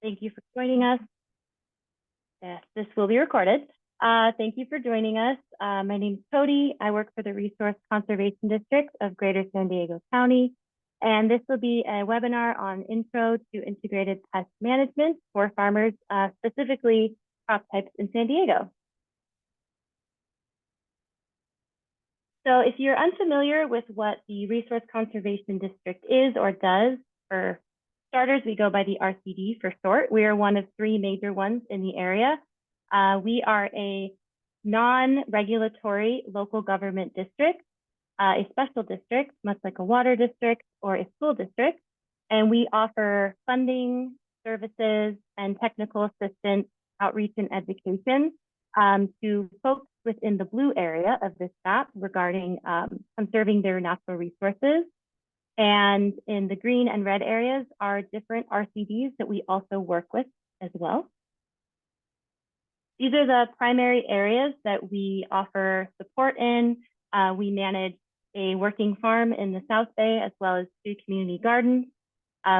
Thank you for joining us. Yes, this will be recorded. Thank you for joining us. My name is Cody. I work for the Resource Conservation District of Greater San Diego County. And this will be a webinar on intro to integrated pest management for farmers, specifically crop types in San Diego. So if you're unfamiliar with what the Resource Conservation District is or does, for starters, we go by the RCD for short. We are one of three major ones in the area. We are a non-regulatory local government district, a special district, much like a water district or a school district. And we offer funding, services, and technical assistance, outreach, and education to folks within the blue area of this map regarding conserving their natural resources. And in the green and red areas are different RCDs that we also work with as well. These are the primary areas that we offer support in. We manage a working farm in the South Bay, as well as 2 community gardens.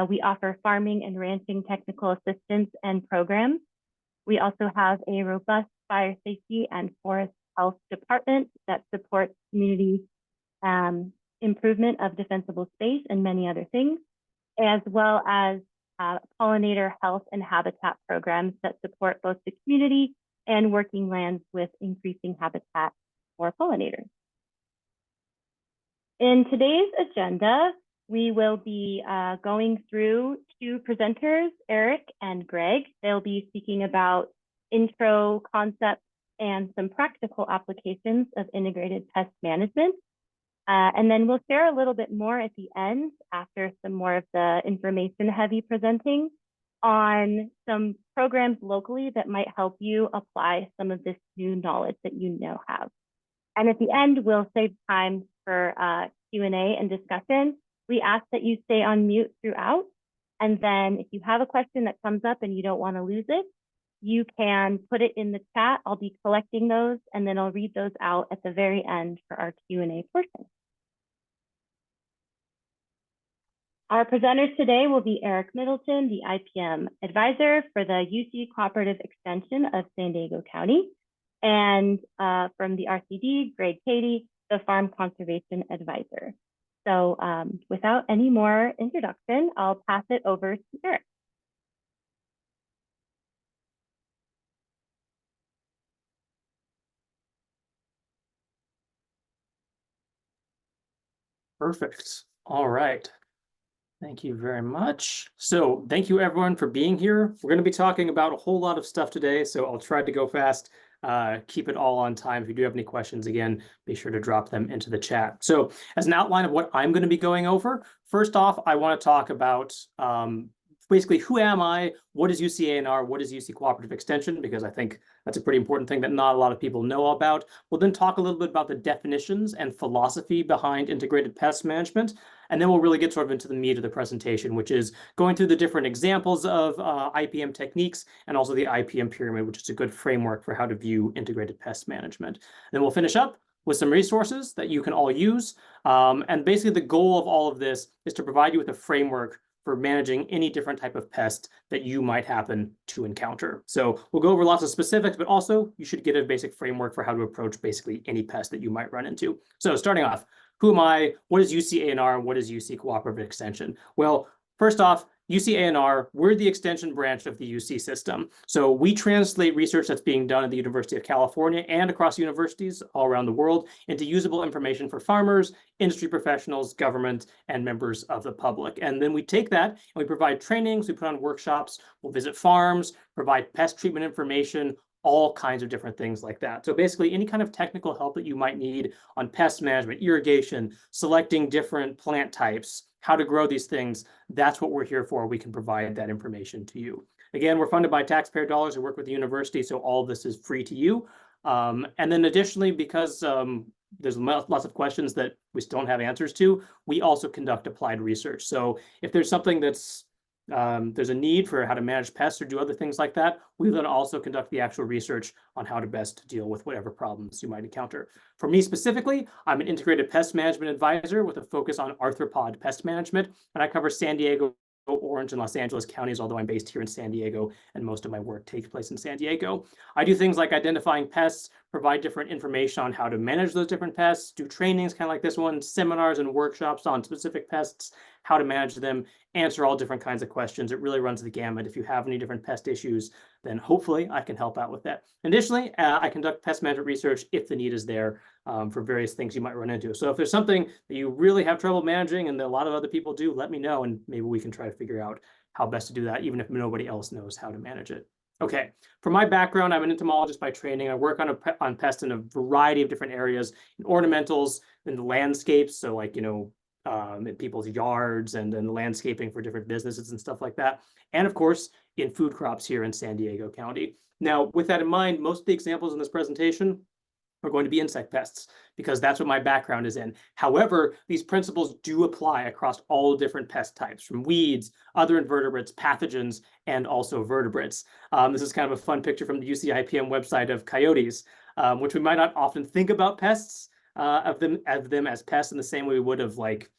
We offer farming and ranching technical assistance and programs. We also have a robust fire safety and forest health department that supports community improvement of defensible space and many other things, as well as pollinator health and habitat programs that support both the community and working lands with increasing habitat for pollinators. In today's agenda, we will be going through 2 presenters, Eric and Greg. They'll be speaking about intro concepts and some practical applications of integrated pest management. And then we'll share a little bit more at the end after some more of the information-heavy presenting on some programs locally that might help you apply some of this new knowledge that you now have. And at the end, we'll save time for Q&A and discussion. We ask that you stay on mute throughout. And then if you have a question that comes up and you don't want to lose it, you can put it in the chat. I'll be collecting those, and then I'll read those out at the very end for our Q&A portion. Our presenters today will be Eric Middleton, the IPM advisor for the UC Cooperative Extension of San Diego County, and from the RCD, Cady, the Farm Conservation Advisor. So without any more introduction, I'll pass it over to Eric. Perfect. All right. Thank you very much. So thank you everyone for being here. We're going to be talking about a whole lot of stuff today, so I'll try to go fast, keep it all on time. If you do have any questions, again, be sure to drop them into the chat. So as an outline of what I'm going to be going over, first off, I want to talk about basically who am I, what is UC-ANR, what is UC Cooperative Extension, because I think that's a pretty important thing that not a lot of people know about. We'll then talk a little bit about the definitions and philosophy behind integrated pest management. And then we'll really get sort of into the meat of the presentation, which is going through the different examples of IPM techniques and also the IPM pyramid, which is a good framework for how to view integrated pest management. Then we'll finish up with some resources that you can all use. And basically the goal of all of this is to provide you with a framework for managing any different type of pest that you might happen to encounter. So we'll go over lots of specifics, but also you should get a basic framework for how to approach basically any pest that you might run into. So starting off, who am I? What is UC-ANR? And what is UC Cooperative Extension? Well, first off, UC-ANR, we're the extension branch of the UC system. So we translate research that's being done at the University of California and across universities all around the world into usable information for farmers, industry professionals, government, and members of the public. And then we take that and we provide trainings, we put on workshops, we'll visit farms, provide pest treatment information, all kinds of different things like that. So basically any kind of technical help that you might need on pest management, irrigation, selecting different plant types, how to grow these things, that's what we're here for. We can provide that information to you. Again, we're funded by taxpayer dollars. We work with the university, so all of this is free to you. And then additionally, because there's lots of questions that we still don't have answers to, we also conduct applied research. So if there's something that's there's a need for how to manage pests or do other things like that, we then also conduct the actual research on how to best deal with whatever problems you might encounter. For me specifically, I'm an integrated pest management advisor with a focus on arthropod pest management, and I cover San Diego Orange, and Los Angeles counties, although I'm based here in San Diego and most of my work takes place in San Diego. I do things like identifying pests, provide different information on how to manage those different pests, do trainings kind of like this one, seminars and workshops on specific pests, how to manage them, answer all different kinds of questions. It really runs the gamut. If you have any different pest issues, then hopefully I can help out with that. Additionally, I conduct pest management research if the need is there for various things you might run into. So if there's something that you really have trouble managing and that a lot of other people do, let me know, and maybe we can try to figure out how best to do that, even if nobody else knows how to manage it. Okay, for my background, I'm an entomologist by training. I work on pests in a variety of different areas, in ornamentals, in the landscapes, so like, in people's yards and the landscaping for different businesses and stuff like that. And of course, in food crops here in San Diego County. Now, with that in mind, most of the examples in this presentation are going to be insect pests because that's what my background is in. However, these principles do apply across all different pest types, from weeds, other invertebrates, pathogens, and also vertebrates. This is kind of a fun picture from the UC IPM website of coyotes, which we might not often think about pests of them as pests in the same way we would of like,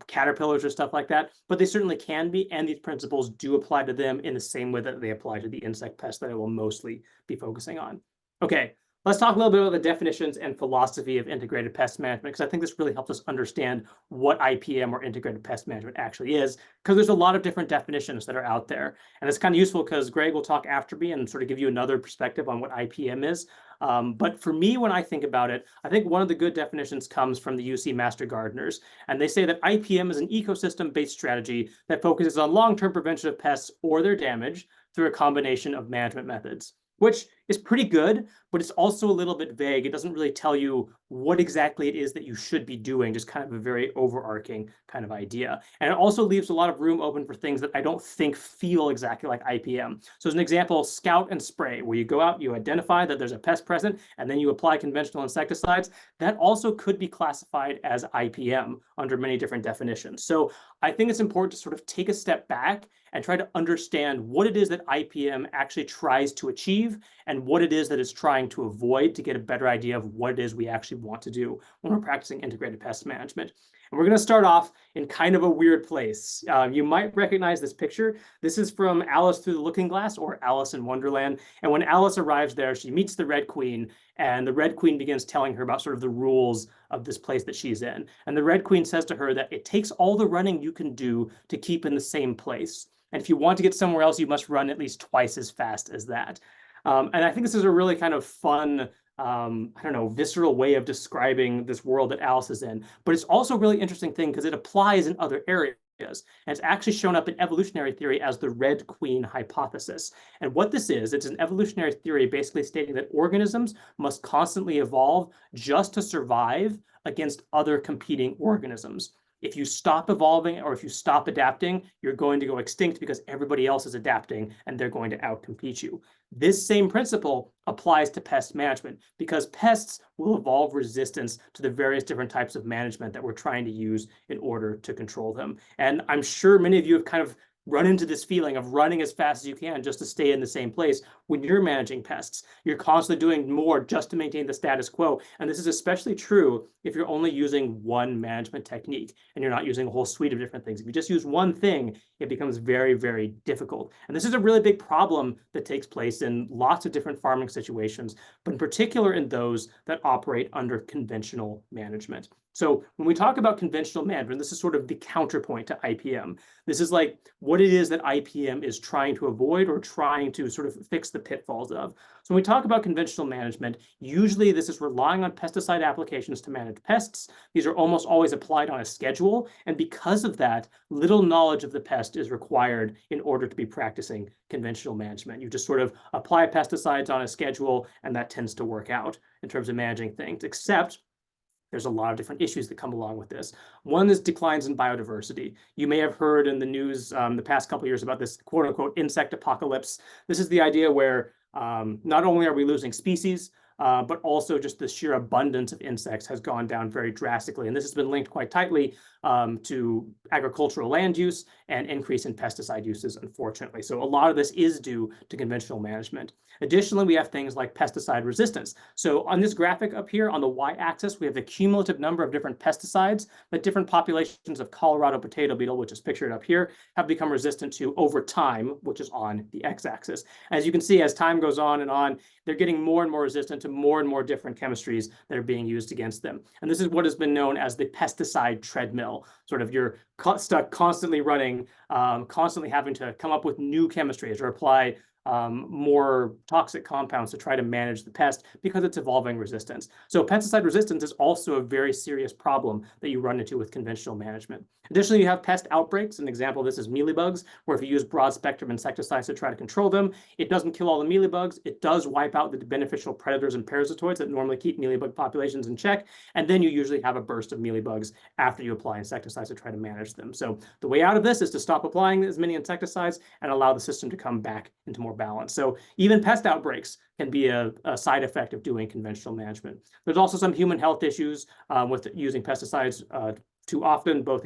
caterpillars or stuff like that, but they certainly can be, and these principles do apply to them in the same way that they apply to the insect pests that I will mostly be focusing on. Okay, let's talk a little bit about the definitions and philosophy of integrated pest management, because I think this really helps us understand what IPM or integrated pest management actually is, because there's a lot of different definitions that are out there. And it's kind of useful because Gregg will talk after me and sort of give you another perspective on what IPM is. But for me, when I think about it, I think one of the good definitions comes from the UC Master Gardeners. And they say that IPM is an ecosystem-based strategy that focuses on long-term prevention of pests or their damage through a combination of management methods, which is pretty good, but it's also a little bit vague. It doesn't really tell you what exactly it is that you should be doing, just kind of a very overarching kind of idea. And it also leaves a lot of room open for things that I don't think feel exactly like IPM. So as an example, scout and spray, where you go out, you identify that there's a pest present, and then you apply conventional insecticides. That also could be classified as IPM under many different definitions. So I think it's important to sort of take a step back and try to understand what it is that IPM actually tries to achieve and what it is that it's trying to avoid, to get a better idea of what it is we actually want to do when we're practicing integrated pest management. And we're going to start off in kind of a weird place. You might recognize this picture. This is from Alice Through the Looking Glass, or Alice in Wonderland. And when Alice arrives there, she meets the Red Queen, and the Red Queen begins telling her about sort of the rules of this place that she's in. And the Red Queen says to her that it takes all the running you can do to keep in the same place. And if you want to get somewhere else, you must run at least twice as fast as that. And I think this is a really kind of fun, I don't know, visceral way of describing this world that Alice is in. But it's also a really interesting thing because it applies in other areas. And it's actually shown up in evolutionary theory as the Red Queen hypothesis. And what this is, it's an evolutionary theory basically stating that organisms must constantly evolve just to survive against other competing organisms. If you stop evolving or if you stop adapting, you're going to go extinct because everybody else is adapting and they're going to outcompete you. This same principle applies to pest management because pests will evolve resistance to the various different types of management that we're trying to use in order to control them. And I'm sure many of you have kind of run into this feeling of running as fast as you can just to stay in the same place when you're managing pests. You're constantly doing more just to maintain the status quo. And this is especially true if you're only using one management technique and you're not using a whole suite of different things. If you just use one thing, it becomes very, very difficult. And this is a really big problem that takes place in lots of different farming situations, but in particular in those that operate under conventional management. So when we talk about conventional management, this is sort of the counterpoint to IPM. This is like what it is that IPM is trying to avoid or trying to sort of fix the pitfalls of. So when we talk about conventional management, usually this is relying on pesticide applications to manage pests. These are almost always applied on a schedule. And because of that, little knowledge of the pest is required in order to be practicing conventional management. You just sort of apply pesticides on a schedule, and that tends to work out in terms of managing things, except there's a lot of different issues that come along with this. One is declines in biodiversity. You may have heard in the news the past couple of years about this quote unquote insect apocalypse. This is the idea where not only are we losing species, but also just the sheer abundance of insects has gone down very drastically. And this has been linked quite tightly to agricultural land use and increase in pesticide uses, unfortunately. So a lot of this is due to conventional management. Additionally, we have things like pesticide resistance. So on this graphic up here on the y-axis, we have the cumulative number of different pesticides that different populations of Colorado potato beetle, which is pictured up here, have become resistant to over time, which is on the x-axis. As you can see, as time goes on and on, they're getting more and more resistant to more and more different chemistries that are being used against them. And this is what has been known as the pesticide treadmill. Sort of you're stuck constantly running, constantly having to come up with new chemistries or apply more toxic compounds to try to manage the pest because it's evolving resistance. So pesticide resistance is also a very serious problem that you run into with conventional management. Additionally, you have pest outbreaks. An example of this is mealybugs, where if you use broad spectrum insecticides to try to control them, it doesn't kill all the mealybugs. It does wipe out the beneficial predators and parasitoids that normally keep mealybug populations in check. And then you usually have a burst of mealybugs after you apply insecticides to try to manage them. So the way out of this is to stop applying as many insecticides and allow the system to come back into more balance. So even pest outbreaks can be a side effect of doing conventional management. There's also some human health issues with using pesticides too often, both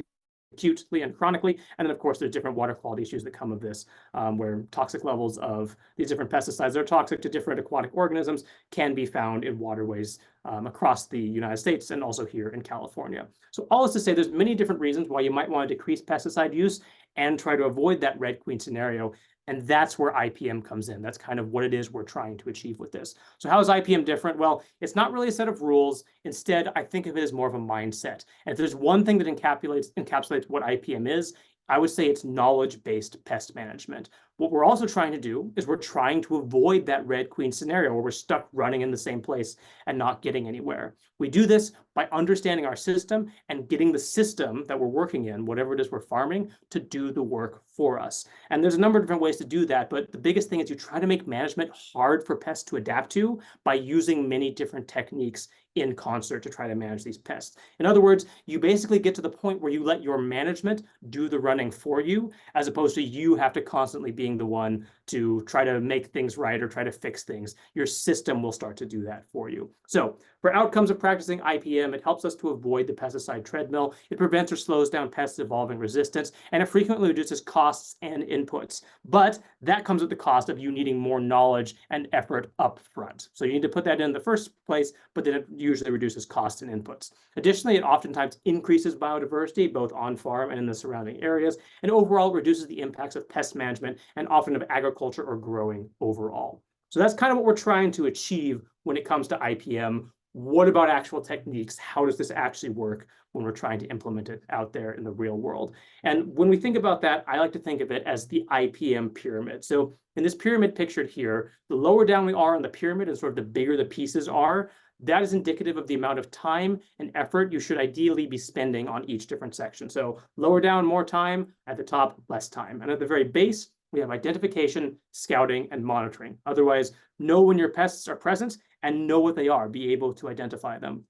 acutely and chronically. And then, of course, there's different water quality issues that come of this, where toxic levels of these different pesticides that are toxic to different aquatic organisms can be found in waterways across the United States and also here in California. So all is to say, there's many different reasons why you might want to decrease pesticide use and try to avoid that red queen scenario. And that's where IPM comes in. That's kind of what it is we're trying to achieve with this. So how is IPM different? Well, it's not really a set of rules. Instead, I think of it as more of a mindset. And if there's one thing that encapsulates what IPM is, I would say it's knowledge-based pest management. What we're also trying to do is we're trying to avoid that red queen scenario where we're stuck running in the same place and not getting anywhere. We do this by understanding our system and getting the system that we're working in, whatever it is we're farming, to do the work for us. And there's a number of different ways to do that, but the biggest thing is you try to make management hard for pests to adapt to by using many different techniques in concert to try to manage these pests. In other words, you basically get to the point where you let your management do the running for you, as opposed to you have to constantly being the one to try to make things right or try to fix things. Your system will start to do that for you. So for outcomes of practicing IPM, it helps us to avoid the pesticide treadmill. It prevents or slows down pests evolving resistance, and it frequently reduces costs and inputs. But that comes at the cost of you needing more knowledge and effort up front. So you need to put that in the first place, but then it usually reduces costs and inputs. Additionally, it oftentimes increases biodiversity, both on farm and in the surrounding areas, and overall reduces the impacts of pest management and often of agriculture or growing overall. So that's kind of what we're trying to achieve when it comes to IPM. What about actual techniques? How does this actually work when we're trying to implement it out there in the real world? And when we think about that, I like to think of it as the IPM pyramid. So in this pyramid pictured here, the lower down we are on the pyramid and sort of the bigger the pieces are, that is indicative of the amount of time and effort you should ideally be spending on each different section. So lower down, more time; at the top, less time. And at the very base, we have identification, scouting, and monitoring. Otherwise, know when your pests are present and know what they are, be able to identify them.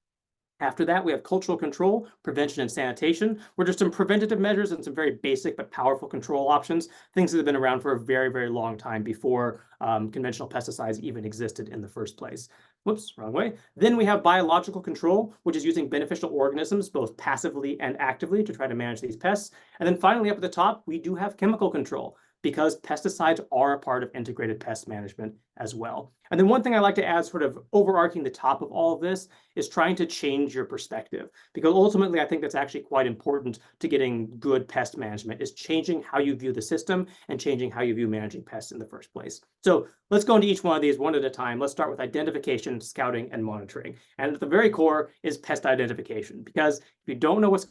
After that, we have cultural control, prevention, and sanitation, where there's some preventative measures and some very basic but powerful control options, things that have been around for a very, very long time before conventional pesticides even existed in the first place. Whoops, wrong way. Then we have biological control, which is using beneficial organisms, both passively and actively, to try to manage these pests. And then finally, up at the top, we do have chemical control, because pesticides are a part of integrated pest management as well. And then one thing I like to add, sort of overarching the top of all of this, is trying to change your perspective, because ultimately I think that's actually quite important to getting good pest management, is changing how you view the system and changing how you view managing pests in the first place. So let's go into each one of these one at a time. Let's start with identification, scouting, and monitoring. And at the very core is pest identification, because if you don't know what's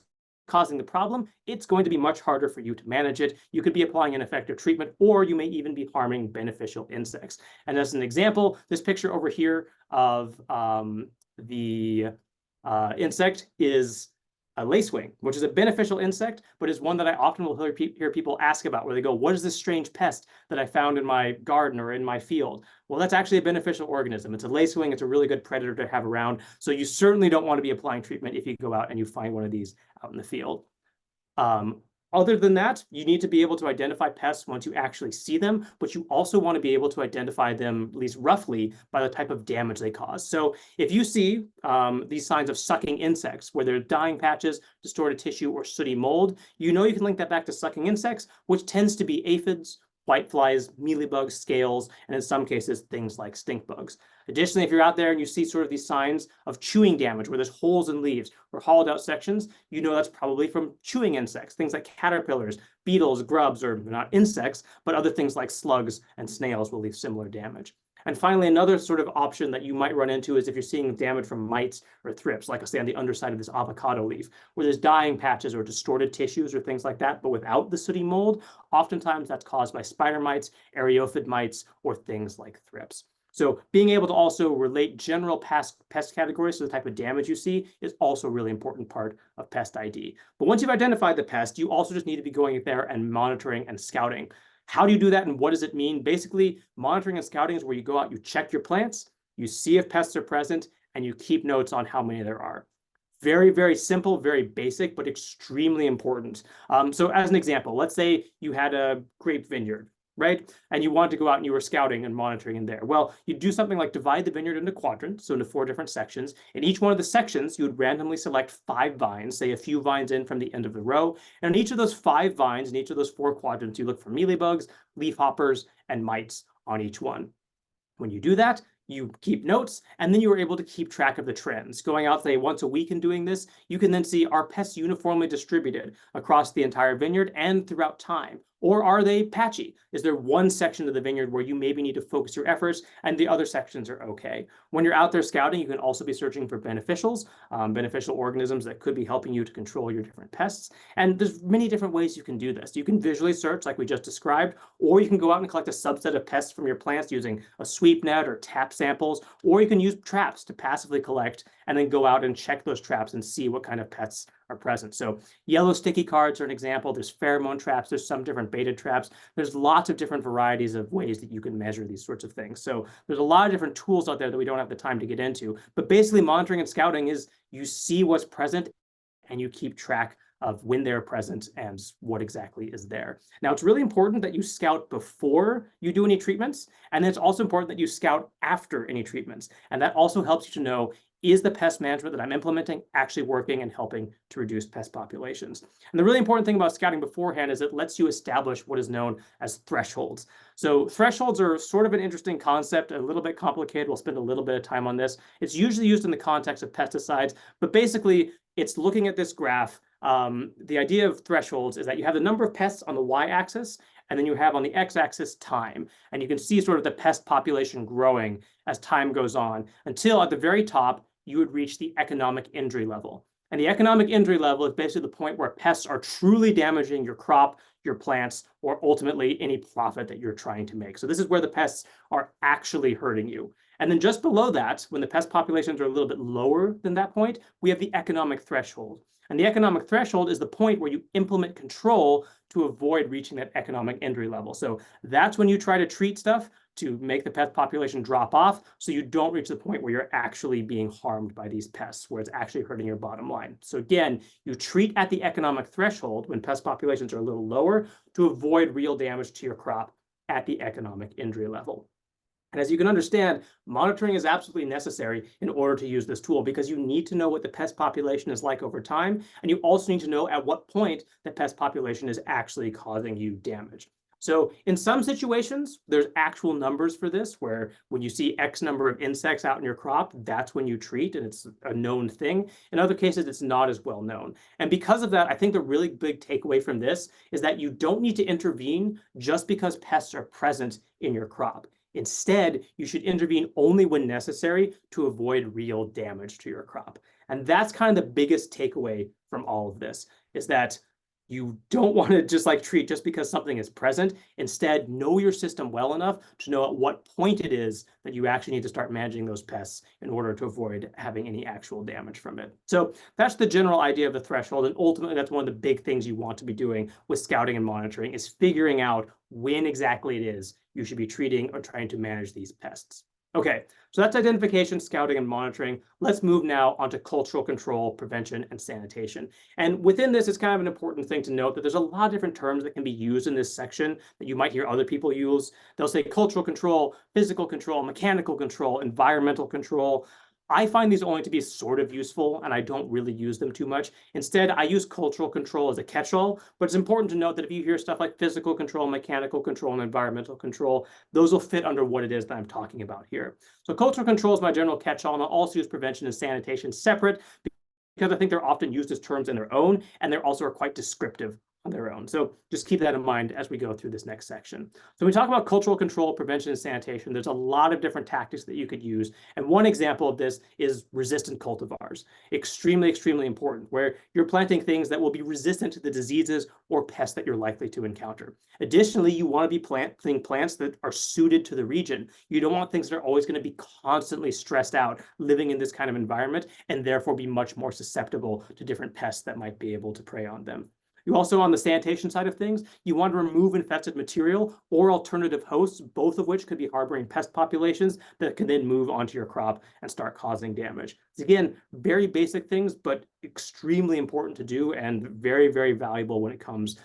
causing the problem, it's going to be much harder for you to manage it. You could be applying ineffective treatment, or you may even be harming beneficial insects. And as an example, this picture over here of the insect is a lacewing, which is a beneficial insect, but is one that I often will hear people ask about, where they go, what is this strange pest that I found in my garden or in my field? Well, that's actually a beneficial organism. It's a lacewing. It's a really good predator to have around. So you certainly don't want to be applying treatment if you go out and you find one of these out in the field. Other than that, you need to be able to identify pests once you actually see them, but you also want to be able to identify them, at least roughly, by the type of damage they cause. So if you see these signs of sucking insects, where they're dying patches, distorted tissue, or sooty mold, you know you can link that back to sucking insects, which tends to be aphids, whiteflies, mealybugs, scales, and in some cases, things like stink bugs. Additionally, if you're out there and you see sort of these signs of chewing damage, where there's holes in leaves or hollowed out sections, you know that's probably from chewing insects, things like caterpillars, beetles, grubs, or not insects, but other things like slugs and snails will leave similar damage. And finally, another sort of option that you might run into is if you're seeing damage from mites or thrips, like I say on the underside of this avocado leaf, where there's dying patches or distorted tissues or things like that, but without the sooty mold. Oftentimes that's caused by spider mites, areophid mites, or things like thrips. So being able to also relate general pest categories to the type of damage you see is also a really important part of pest ID. But once you've identified the pest, you also just need to be going there and monitoring and scouting. How do you do that and what does it mean? Basically, monitoring and scouting is where you go out, you check your plants, you see if pests are present, and you keep notes on how many there are. Very, very simple, very basic, but extremely important. So as an example, let's say you had a grape vineyard, right? And you wanted to go out and you were scouting and monitoring in there. Well, you do something like divide the vineyard into quadrants, so into 4 different sections. In each one of the sections, you would randomly select 5 vines, say a few vines in from the end of the row. And in each of those 5 vines, in each of those 4 quadrants, you look for mealybugs, leafhoppers, and mites on each one. When you do that, you keep notes, and then you were able to keep track of the trends. Going out, say, once a week and doing this, you can then see, are pests uniformly distributed across the entire vineyard and throughout time? Or are they patchy? Is there one section of the vineyard where you maybe need to focus your efforts and the other sections are okay? When you're out there scouting, you can also be searching for beneficials, beneficial organisms that could be helping you to control your different pests. And there's many different ways you can do this. You can visually search like we just described, or you can go out and collect a subset of pests from your plants using a sweep net or tap samples, or you can use traps to passively collect and then go out and check those traps and see what kind of pests are present. So yellow sticky cards are an example. There's pheromone traps. There's some different baited traps. There's lots of different varieties of ways that you can measure these sorts of things. So there's a lot of different tools out there that we don't have the time to get into. But basically, monitoring and scouting is you see what's present and you keep track of when they're present and what exactly is there. Now, it's really important that you scout before you do any treatments, and then it's also important that you scout after any treatments. And that also helps you to know, is the pest management that I'm implementing actually working and helping to reduce pest populations? And the really important thing about scouting beforehand is it lets you establish what is known as thresholds. So thresholds are sort of an interesting concept, a little bit complicated. We'll spend a little bit of time on this. It's usually used in the context of pesticides, but basically it's looking at this graph. The idea of thresholds is that you have the number of pests on the y-axis, and then you have on the x-axis time. And you can see sort of the pest population growing as time goes on until at the very top, you would reach the economic injury level. And the economic injury level is basically the point where pests are truly damaging your crop, your plants, or ultimately any profit that you're trying to make. So this is where the pests are actually hurting you. And then just below that, when the pest populations are a little bit lower than that point, we have the economic threshold. And the economic threshold is the point where you implement control to avoid reaching that economic injury level. So that's when you try to treat stuff to make the pest population drop off so you don't reach the point where you're actually being harmed by these pests, where it's actually hurting your bottom line. So again, you treat at the economic threshold when pest populations are a little lower to avoid real damage to your crop at the economic injury level. And as you can understand, monitoring is absolutely necessary in order to use this tool because you need to know what the pest population is like over time, and you also need to know at what point the pest population is actually causing you damage. So in some situations, there's actual numbers for this, where when you see X number of insects out in your crop, that's when you treat, and it's a known thing. In other cases, it's not as well known. And because of that, I think the really big takeaway from this is that you don't need to intervene just because pests are present in your crop. Instead, you should intervene only when necessary to avoid real damage to your crop. And that's kind of the biggest takeaway from all of this, is that you don't want to just like treat just because something is present. Instead, know your system well enough to know at what point it is that you actually need to start managing those pests in order to avoid having any actual damage from it. So that's the general idea of the threshold. And ultimately, that's one of the big things you want to be doing with scouting and monitoring, is figuring out when exactly it is you should be treating or trying to manage these pests. Okay, so that's identification, scouting, and monitoring. Let's move now onto cultural control, prevention, and sanitation. And within this, it's kind of an important thing to note that there's a lot of different terms that can be used in this section that you might hear other people use. They'll say cultural control, physical control, mechanical control, environmental control. I find these only to be sort of useful, and I don't really use them too much. Instead, I use cultural control as a catch-all, but it's important to note that if you hear stuff like physical control, mechanical control, and environmental control, those will fit under what it is that I'm talking about here. So cultural control is my general catch-all, and I'll also use prevention and sanitation separate because I think they're often used as terms in their own, and they also are quite descriptive on their own. So just keep that in mind as we go through this next section. So when we talk about cultural control, prevention, and sanitation, there's a lot of different tactics that you could use. And one example of this is resistant cultivars. Extremely, extremely important, where you're planting things that will be resistant to the diseases or pests that you're likely to encounter. Additionally, you want to be planting plants that are suited to the region. You don't want things that are always going to be constantly stressed out living in this kind of environment and therefore be much more susceptible to different pests that might be able to prey on them. You also, on the sanitation side of things, you want to remove infested material or alternative hosts, both of which could be harboring pest populations that can then move onto your crop and start causing damage. So again, very basic things, but extremely important to do and very, very valuable when it comes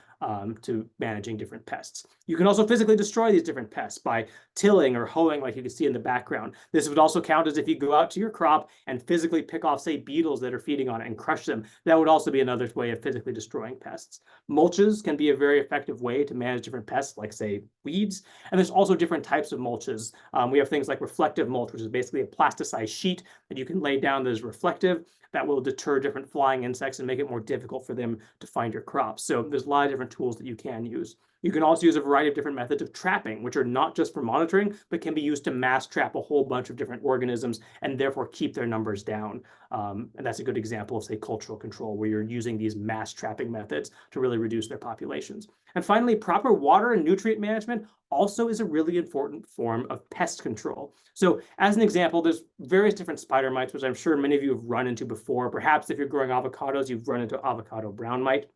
to managing different pests. You can also physically destroy these different pests by tilling or hoeing, like you can see in the background. This would also count as if you go out to your crop and physically pick off, say, beetles that are feeding on it and crush them. That would also be another way of physically destroying pests. Mulches can be a very effective way to manage different pests, like, say, weeds. And there's also different types of mulches. We have things like reflective mulch, which is basically a plasticized sheet that you can lay down that is reflective. That will deter different flying insects and make it more difficult for them to find your crops. So there's a lot of different tools that you can use. You can also use a variety of different methods of trapping, which are not just for monitoring, but can be used to mass trap a whole bunch of different organisms and therefore keep their numbers down. And that's a good example of, say, cultural control, where you're using these mass trapping methods to really reduce their populations. And finally, proper water and nutrient management also is a really important form of pest control. So as an example, there's various different spider mites, which I'm sure many of you have run into before. Perhaps if you're growing avocados, you've run into avocado brown mite,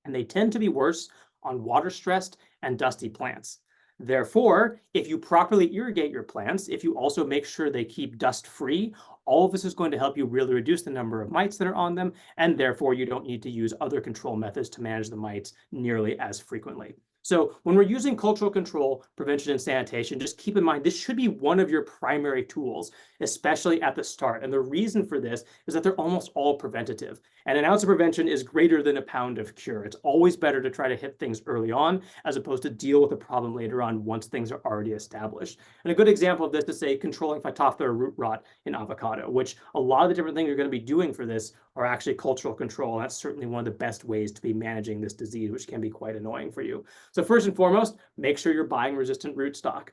and they tend to be worse on water-stressed and dusty plants. Therefore, if you properly irrigate your plants, if you also make sure they keep dust-free, all of this is going to help you really reduce the number of mites that are on them, and therefore you don't need to use other control methods to manage the mites nearly as frequently. So when we're using cultural control, prevention, and sanitation, just keep in mind this should be one of your primary tools, especially at the start. And the reason for this is that they're almost all preventative. And an ounce of prevention is greater than a pound of cure. It's always better to try to hit things early on as opposed to deal with a problem later on once things are already established. And a good example of this is, say, controlling Phytophthora root rot in avocado, which a lot of the different things you're going to be doing for this are actually cultural control. And that's certainly one of the best ways to be managing this disease, which can be quite annoying for you. So first and foremost, make sure you're buying resistant rootstock.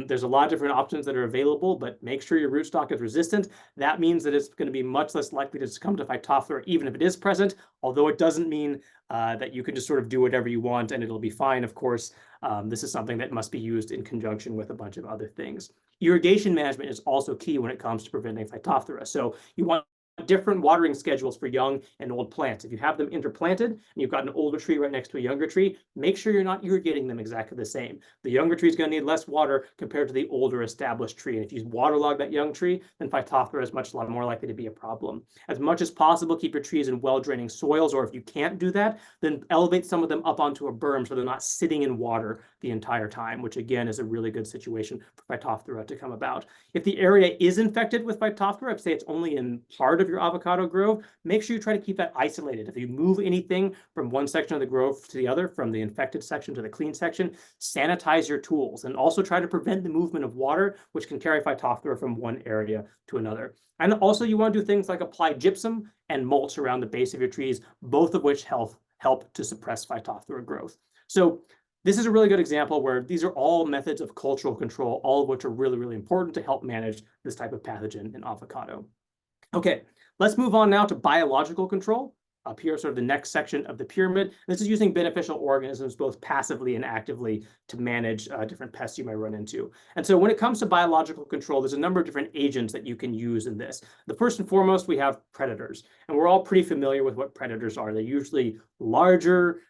There's a lot of different options that are available, but make sure your rootstock is resistant. That means that it's going to be much less likely to succumb to Phytophthora, even if it is present, although it doesn't mean that you can just sort of do whatever you want and it'll be fine. Of course, this is something that must be used in conjunction with a bunch of other things. Irrigation management is also key when it comes to preventing Phytophthora. So you want different watering schedules for young and old plants. If you have them interplanted and you've got an older tree right next to a younger tree, make sure you're not irrigating them exactly the same. The younger tree is going to need less water compared to the older established tree. And if you waterlog that young tree, then Phytophthora is much more likely to be a problem. As much as possible, keep your trees in well-draining soils, or if you can't do that, then elevate some of them up onto a berm so they're not sitting in water the entire time, which again is a really good situation for Phytophthora to come about. If the area is infected with Phytophthora, say it's only in part of your avocado grove, make sure you try to keep that isolated. If you move anything from one section of the grove to the other, from the infected section to the clean section, sanitize your tools and also try to prevent the movement of water, which can carry Phytophthora from one area to another. And also you want to do things like apply gypsum and mulch around the base of your trees, both of which help to suppress Phytophthora growth. So this is a really good example where these are all methods of cultural control, all of which are really, really important to help manage this type of pathogen in avocado. Okay, let's move on now to biological control. Up here, sort of the next section of the pyramid. This is using beneficial organisms both passively and actively to manage different pests you might run into. And so when it comes to biological control, there's a number of different agents that you can use in this. The first and foremost, we have predators. And we're all pretty familiar with what predators are. They're usually larger.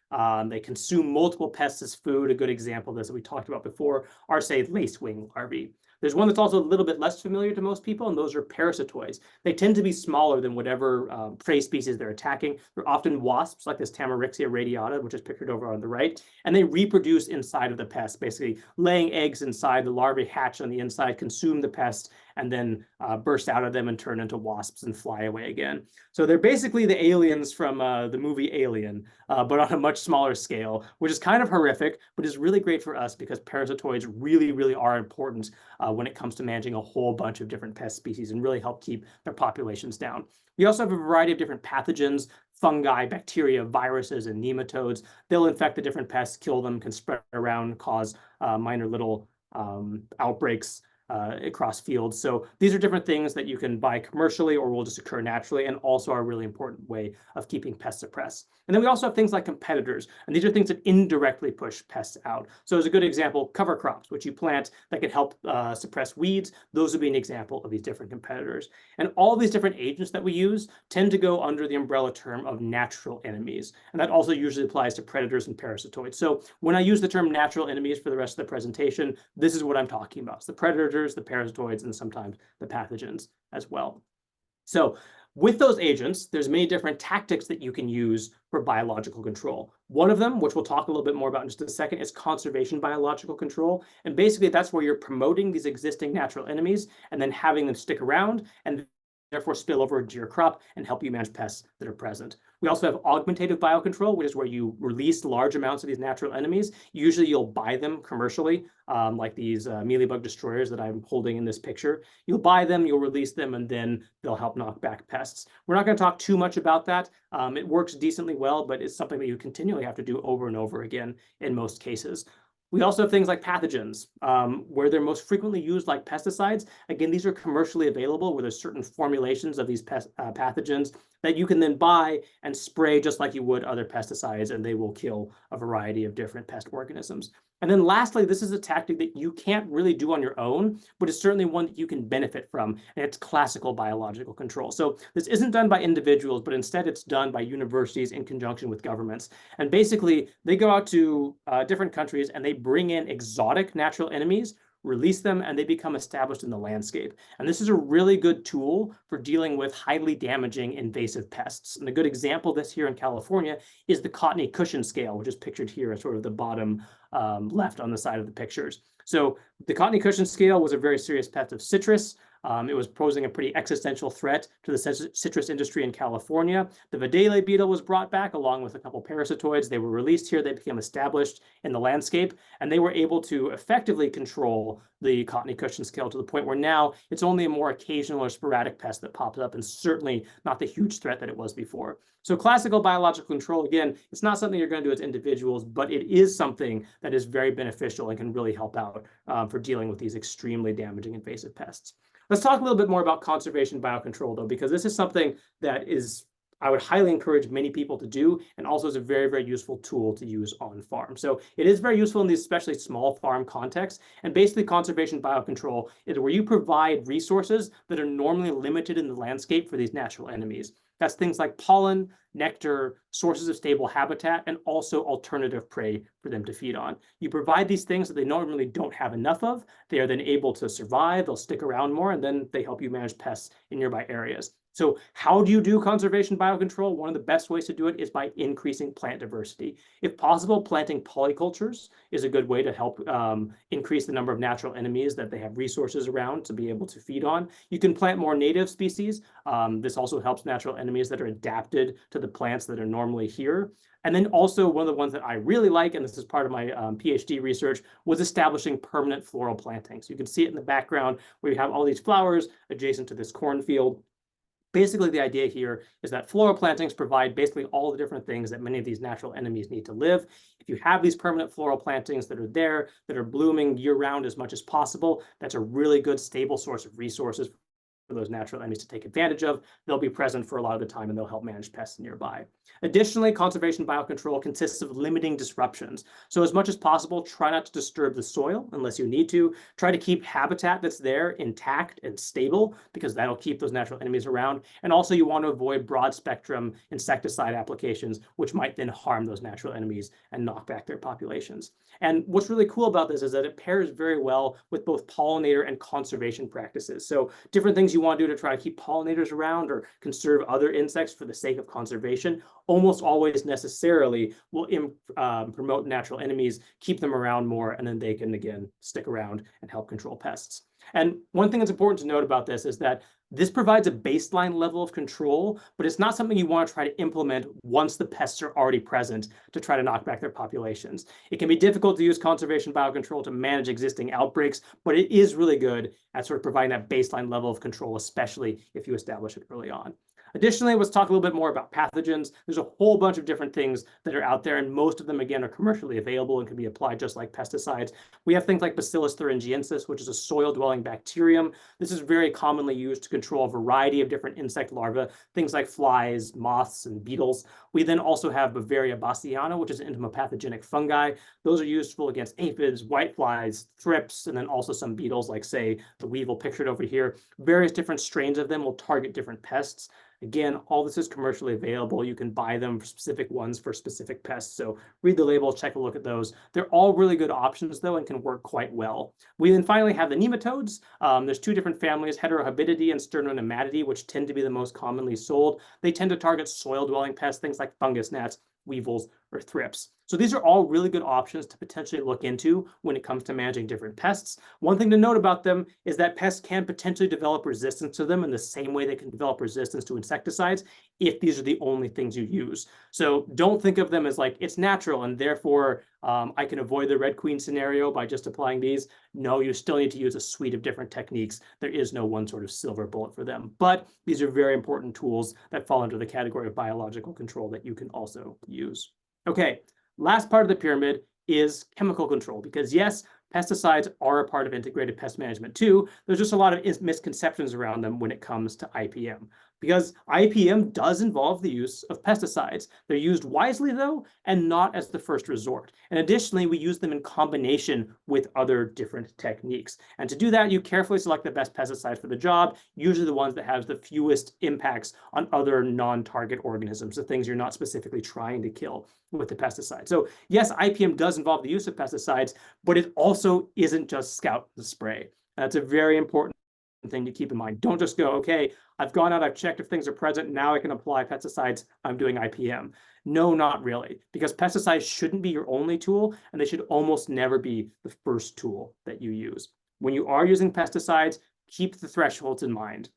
They consume multiple pests as food. A good example of this that we talked about before are, say, lacewing larvae. There's one that's also a little bit less familiar to most people, and those are parasitoids. They tend to be smaller than whatever prey species they're attacking. They're often wasps, like this Tamarixia radiata, which is pictured over on the right, and they reproduce inside of the pest, basically laying eggs inside. The larvae hatch on the inside, consume the pest, and then burst out of them and turn into wasps and fly away again. So they're basically the aliens from the movie Alien, but on a much smaller scale, which is kind of horrific, but is really great for us because parasitoids really, really are important when it comes to managing a whole bunch of different pest species and really help keep their populations down. We also have a variety of different pathogens, fungi, bacteria, viruses, and nematodes. They'll infect the different pests, kill them, can spread around, cause minor little outbreaks across fields. So these are different things that you can buy commercially or will just occur naturally, and also are a really important way of keeping pests suppressed. And then we also have things like competitors, and these are things that indirectly push pests out. So as a good example, cover crops, which you plant that can help suppress weeds. Those would be an example of these different competitors. And all these different agents that we use tend to go under the umbrella term of natural enemies. And that also usually applies to predators and parasitoids. So when I use the term natural enemies for the rest of the presentation, this is what I'm talking about. It's the predators, the parasitoids, and sometimes the pathogens as well. So with those agents, there's many different tactics that you can use for biological control. One of them, which we'll talk a little bit more about in just a second, is conservation biological control. And basically, that's where you're promoting these existing natural enemies and then having them stick around and therefore spill over into your crop and help you manage pests that are present. We also have augmentative biocontrol, which is where you release large amounts of these natural enemies. Usually you'll buy them commercially, like these mealybug destroyers that I'm holding in this picture. You'll buy them, you'll release them, and then they'll help knock back pests. We're not going to talk too much about that. It works decently well, but it's something that you continually have to do over and over again in most cases. We also have things like pathogens, where they're most frequently used, like pesticides. Again, these are commercially available where there's certain formulations of these pathogens that you can then buy and spray just like you would other pesticides, and they will kill a variety of different pest organisms. And then lastly, this is a tactic that you can't really do on your own, but it's certainly one that you can benefit from, and it's classical biological control. So this isn't done by individuals, but instead it's done by universities in conjunction with governments. And basically, they go out to different countries and they bring in exotic natural enemies, release them, and they become established in the landscape. And this is a really good tool for dealing with highly damaging invasive pests. And a good example of this here in California is the cottony cushion scale, which is pictured here as sort of the bottom left on the side of the pictures. So the cottony cushion scale was a very serious pest of citrus. It was posing a pretty existential threat to the citrus industry in California. The Vidale beetle was brought back along with a couple parasitoids. They were released here. They became established in the landscape, and they were able to effectively control the cottony cushion scale to the point where now it's only a more occasional or sporadic pest that pops up, and certainly not the huge threat that it was before. So classical biological control, again, it's not something you're going to do as individuals, but it is something that is very beneficial and can really help out for dealing with these extremely damaging invasive pests. Let's talk a little bit more about conservation biocontrol, though, because this is something that I would highly encourage many people to do, and also is a very, very useful tool to use on farm. So it is very useful in these especially small farm contexts. And basically, conservation biocontrol is where you provide resources that are normally limited in the landscape for these natural enemies. That's things like pollen, nectar, sources of stable habitat, and also alternative prey for them to feed on. You provide these things that they normally don't have enough of. They are then able to survive, they'll stick around more, and then they help you manage pests in nearby areas. So how do you do conservation biocontrol? One of the best ways to do it is by increasing plant diversity. If possible, planting polycultures is a good way to help increase the number of natural enemies that they have resources around to be able to feed on. You can plant more native species. This also helps natural enemies that are adapted to the plants that are normally here. And then also one of the ones that I really like, and this is part of my PhD research, was establishing permanent floral plantings. You can see it in the background where you have all these flowers adjacent to this cornfield. Basically, the idea here is that floral plantings provide basically all the different things that many of these natural enemies need to live. If you have these permanent floral plantings that are there, that are blooming year-round as much as possible, that's a really good stable source of resources those natural enemies to take advantage of. They'll be present for a lot of the time and they'll help manage pests nearby. Additionally, conservation biocontrol consists of limiting disruptions. So as much as possible, try not to disturb the soil unless you need to. Try to keep habitat that's there intact and stable because that'll keep those natural enemies around. And also you want to avoid broad spectrum insecticide applications, which might then harm those natural enemies and knock back their populations. And what's really cool about this is that it pairs very well with both pollinator and conservation practices. So different things you want to do to try to keep pollinators around or conserve other insects for the sake of conservation almost always necessarily will promote natural enemies, keep them around more, and then they can, again, stick around and help control pests. And one thing that's important to note about this is that this provides a baseline level of control, but it's not something you want to try to implement once the pests are already present to try to knock back their populations. It can be difficult to use conservation biocontrol to manage existing outbreaks, but it is really good at sort of providing that baseline level of control, especially if you establish it early on. Additionally, let's talk a little bit more about pathogens. There's a whole bunch of different things that are out there, and most of them, again, are commercially available and can be applied just like pesticides. We have things like Bacillus thuringiensis, which is a soil-dwelling bacterium. This is very commonly used to control a variety of different insect larvae, things like flies, moths, and beetles. We then also have Bavaria bassiana, which is an entomopathogenic fungi. Those are useful against aphids, whiteflies, thrips, and then also some beetles like, say, the weevil pictured over here. Various different strains of them will target different pests. Again, all this is commercially available. You can buy them for specific ones for specific pests. So read the label, check a look at those. They're all really good options, though, and can work quite well. We then finally have the nematodes. There's two different families, Heterohabitidae and Sternonematidae, which tend to be the most commonly sold. They tend to target soil-dwelling pests, things like fungus gnats, weevils, or thrips. So these are all really good options to potentially look into when it comes to managing different pests. One thing to note about them is that pests can potentially develop resistance to them in the same way they can develop resistance to insecticides if these are the only things you use. So don't think of them as like, it's natural and therefore I can avoid the Red Queen scenario by just applying these. No, you still need to use a suite of different techniques. There is no one sort of silver bullet for them, but these are very important tools that fall under the category of biological control that you can also use. Okay, last part of the pyramid is chemical control, because yes, pesticides are a part of integrated pest management too. There's just a lot of misconceptions around them when it comes to IPM, because IPM does involve the use of pesticides. They're used wisely though, and not as the first resort. And additionally, we use them in combination with other different techniques. And to do that, you carefully select the best pesticides for the job, usually the ones that have the fewest impacts on other non-target organisms, the things you're not specifically trying to kill with the pesticide. So yes, IPM does involve the use of pesticides, but it also isn't just scout and spray. That's a very important thing to keep in mind. Don't just go, okay, I've gone out, I've checked if things are present, now I can apply pesticides, I'm doing IPM. No, not really, because pesticides shouldn't be your only tool, and they should almost never be the first tool that you use. When you are using pesticides, keep the thresholds in mind.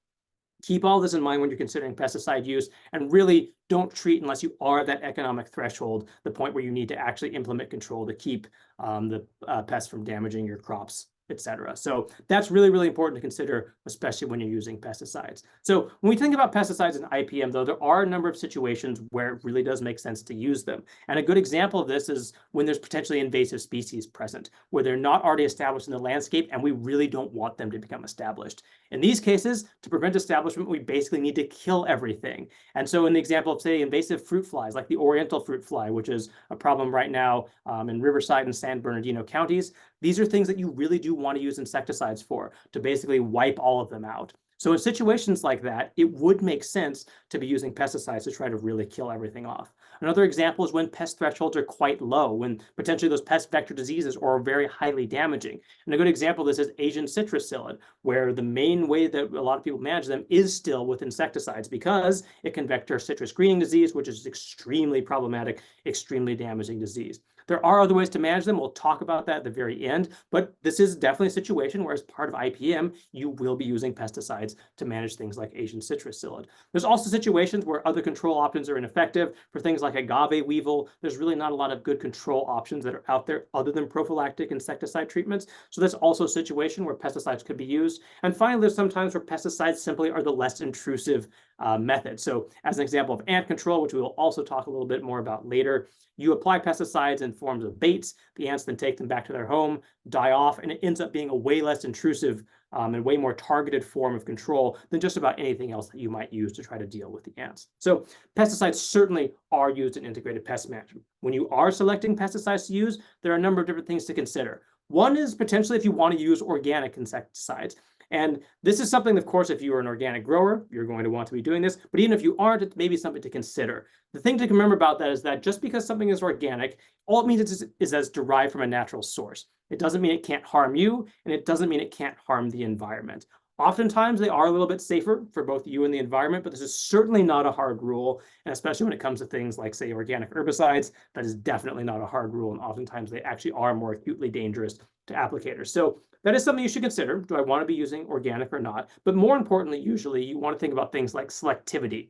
Keep all this in mind when you're considering pesticide use, and really don't treat unless you are at that economic threshold, the point where you need to actually implement control to keep the pests from damaging your crops, etc. So that's really, really important to consider, especially when you're using pesticides. So when we think about pesticides and IPM, though, there are a number of situations where it really does make sense to use them. And a good example of this is when there's potentially invasive species present, where they're not already established in the landscape, and we really don't want them to become established. In these cases, to prevent establishment, we basically need to kill everything. And so in the example of, say, invasive fruit flies, like the oriental fruit fly, which is a problem right now in Riverside and San Bernardino counties, these are things that you really do want to use insecticides for, to basically wipe all of them out. So in situations like that, it would make sense to be using pesticides to try to really kill everything off. Another example is when pest thresholds are quite low, when potentially those pest vector diseases are very highly damaging. And a good example of this is Asian citrus psyllid, where the main way that a lot of people manage them is still with insecticides, because it can vector citrus greening disease, which is extremely problematic, extremely damaging disease. There are other ways to manage them. We'll talk about that at the very end, but this is definitely a situation where, as part of IPM, you will be using pesticides to manage things like Asian citrus psyllid. There's also situations where other control options are ineffective. For things like agave weevil, there's really not a lot of good control options that are out there other than prophylactic insecticide treatments. So that's also a situation where pesticides could be used. And finally, there's sometimes where pesticides simply are the less intrusive method. So as an example of ant control, which we will also talk a little bit more about later, you apply pesticides and in forms of baits. The ants then take them back to their home, die off, and it ends up being a way less intrusive and way more targeted form of control than just about anything else that you might use to try to deal with the ants. So pesticides certainly are used in integrated pest management. When you are selecting pesticides to use, there are a number of different things to consider. One is potentially if you want to use organic insecticides. And this is something, of course, if you are an organic grower, you're going to want to be doing this. But even if you aren't, it's maybe something to consider. The thing to remember about that is that just because something is organic, all it means is that it's derived from a natural source. It doesn't mean it can't harm you, and it doesn't mean it can't harm the environment. Oftentimes, they are a little bit safer for both you and the environment, but this is certainly not a hard rule. And especially when it comes to things like, say, organic herbicides, that is definitely not a hard rule. And oftentimes, they actually are more acutely dangerous to applicators. So that is something you should consider. Do I want to be using organic or not? But more importantly, usually you want to think about things like selectivity.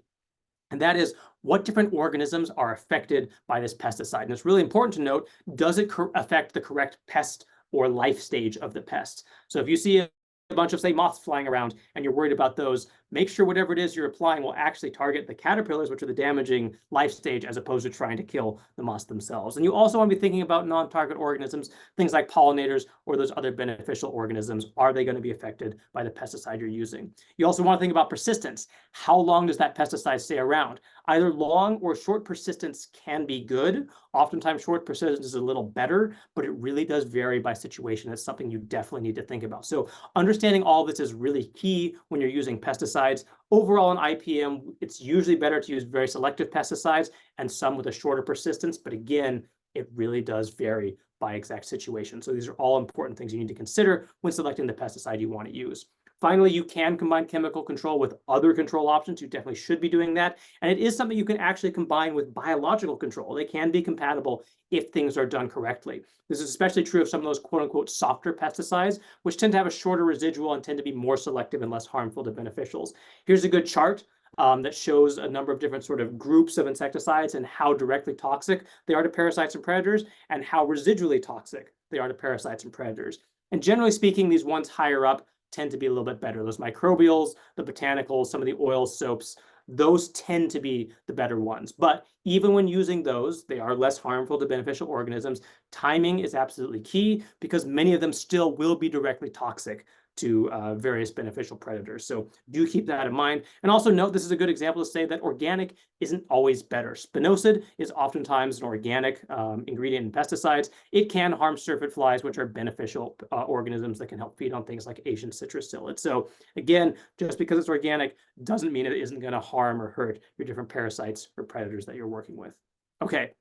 And that is what different organisms are affected by this pesticide. And it's really important to note, does it affect the correct pest or life stage of the pest? So if you see a bunch of, say, moths flying around and you're worried about those, make sure whatever it is you're applying will actually target the caterpillars, which are the damaging life stage, as opposed to trying to kill the moths themselves. And you also want to be thinking about non-target organisms, things like pollinators or those other beneficial organisms. Are they going to be affected by the pesticide you're using? You also want to think about persistence. How long does that pesticide stay around? Either long or short persistence can be good. Oftentimes short persistence is a little better, but it really does vary by situation. It's something you definitely need to think about. So understanding all this is really key when you're using pesticides. Overall in IPM, it's usually better to use very selective pesticides and some with a shorter persistence. But again, it really does vary by exact situation. So these are all important things you need to consider when selecting the pesticide you want to use. Finally, you can combine chemical control with other control options. You definitely should be doing that. And it is something you can actually combine with biological control. They can be compatible if things are done correctly. This is especially true of some of those quote unquote softer pesticides, which tend to have a shorter residual and tend to be more selective and less harmful to beneficials. Here's a good chart that shows a number of different sort of groups of insecticides and how directly toxic they are to parasites and predators and how residually toxic they are to parasites and predators. And generally speaking, these ones higher up tend to be a little bit better. Those microbials, the botanicals, some of the oils, soaps, those tend to be the better ones. But even when using those, they are less harmful to beneficial organisms. Timing is absolutely key because many of them still will be directly toxic to various beneficial predators. So do keep that in mind. And also note, this is a good example to say that organic isn't always better. Spinosad is oftentimes an organic ingredient in pesticides. It can harm syrphid flies, which are beneficial organisms that can help feed on things like Asian citrus psyllid. So again, just because it's organic doesn't mean it isn't going to harm or hurt your different parasites or predators that you're working with. Okay.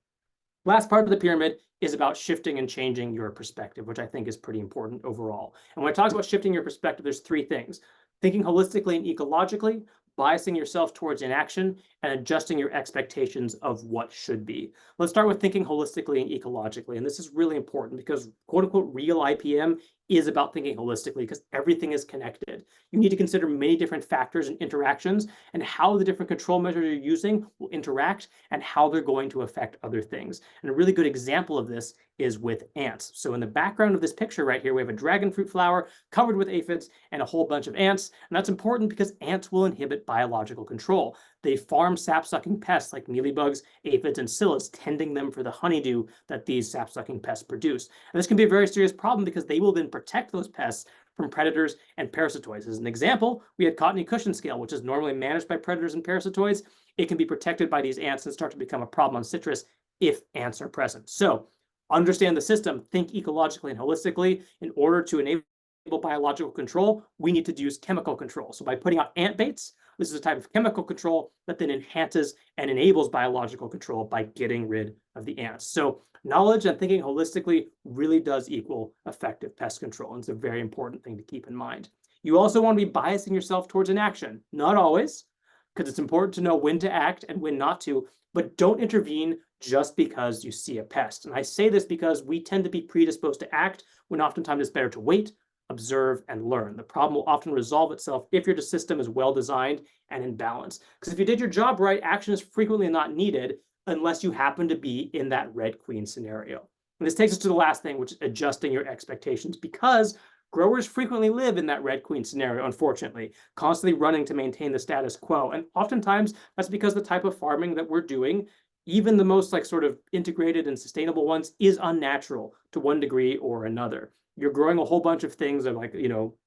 Last part of the pyramid is about shifting and changing your perspective, which I think is pretty important overall. And when I talk about shifting your perspective, there's three things: thinking holistically and ecologically, biasing yourself towards inaction, and adjusting your expectations of what should be. Let's start with thinking holistically and ecologically. And this is really important because quote unquote real IPM is about thinking holistically because everything is connected. You need to consider many different factors and interactions and how the different control measures you're using will interact and how they're going to affect other things. And a really good example of this is with ants. So in the background of this picture right here, we have a dragon fruit flower covered with aphids and a whole bunch of ants. And that's important because ants will inhibit biological control. They farm sap-sucking pests like mealybugs, aphids, and psyllids, tending them for the honeydew that these sap-sucking pests produce. And this can be a very serious problem because they will then protect those pests from predators and parasitoids. As an example, we had cottony cushion scale, which is normally managed by predators and parasitoids. It can be protected by these ants and start to become a problem on citrus if ants are present. So understand the system, think ecologically and holistically. In order to enable biological control, we need to use chemical control. So by putting out ant baits, this is a type of chemical control that then enhances and enables biological control by getting rid of the ants. So knowledge and thinking holistically really does equal effective pest control. And it's a very important thing to keep in mind. You also want to be biasing yourself towards inaction. Not always, because it's important to know when to act and when not to, but don't intervene just because you see a pest. And I say this because we tend to be predisposed to act when oftentimes it's better to wait, observe, and learn. The problem will often resolve itself if your system is well designed and in balance. Because if you did your job right, action is frequently not needed unless you happen to be in that red queen scenario. And this takes us to the last thing, which is adjusting your expectations, because growers frequently live in that red queen scenario, unfortunately, constantly running to maintain the status quo. And oftentimes that's because the type of farming that we're doing even the most like sort of integrated and sustainable ones, is unnatural to one degree or another. You're growing a whole bunch of things that like,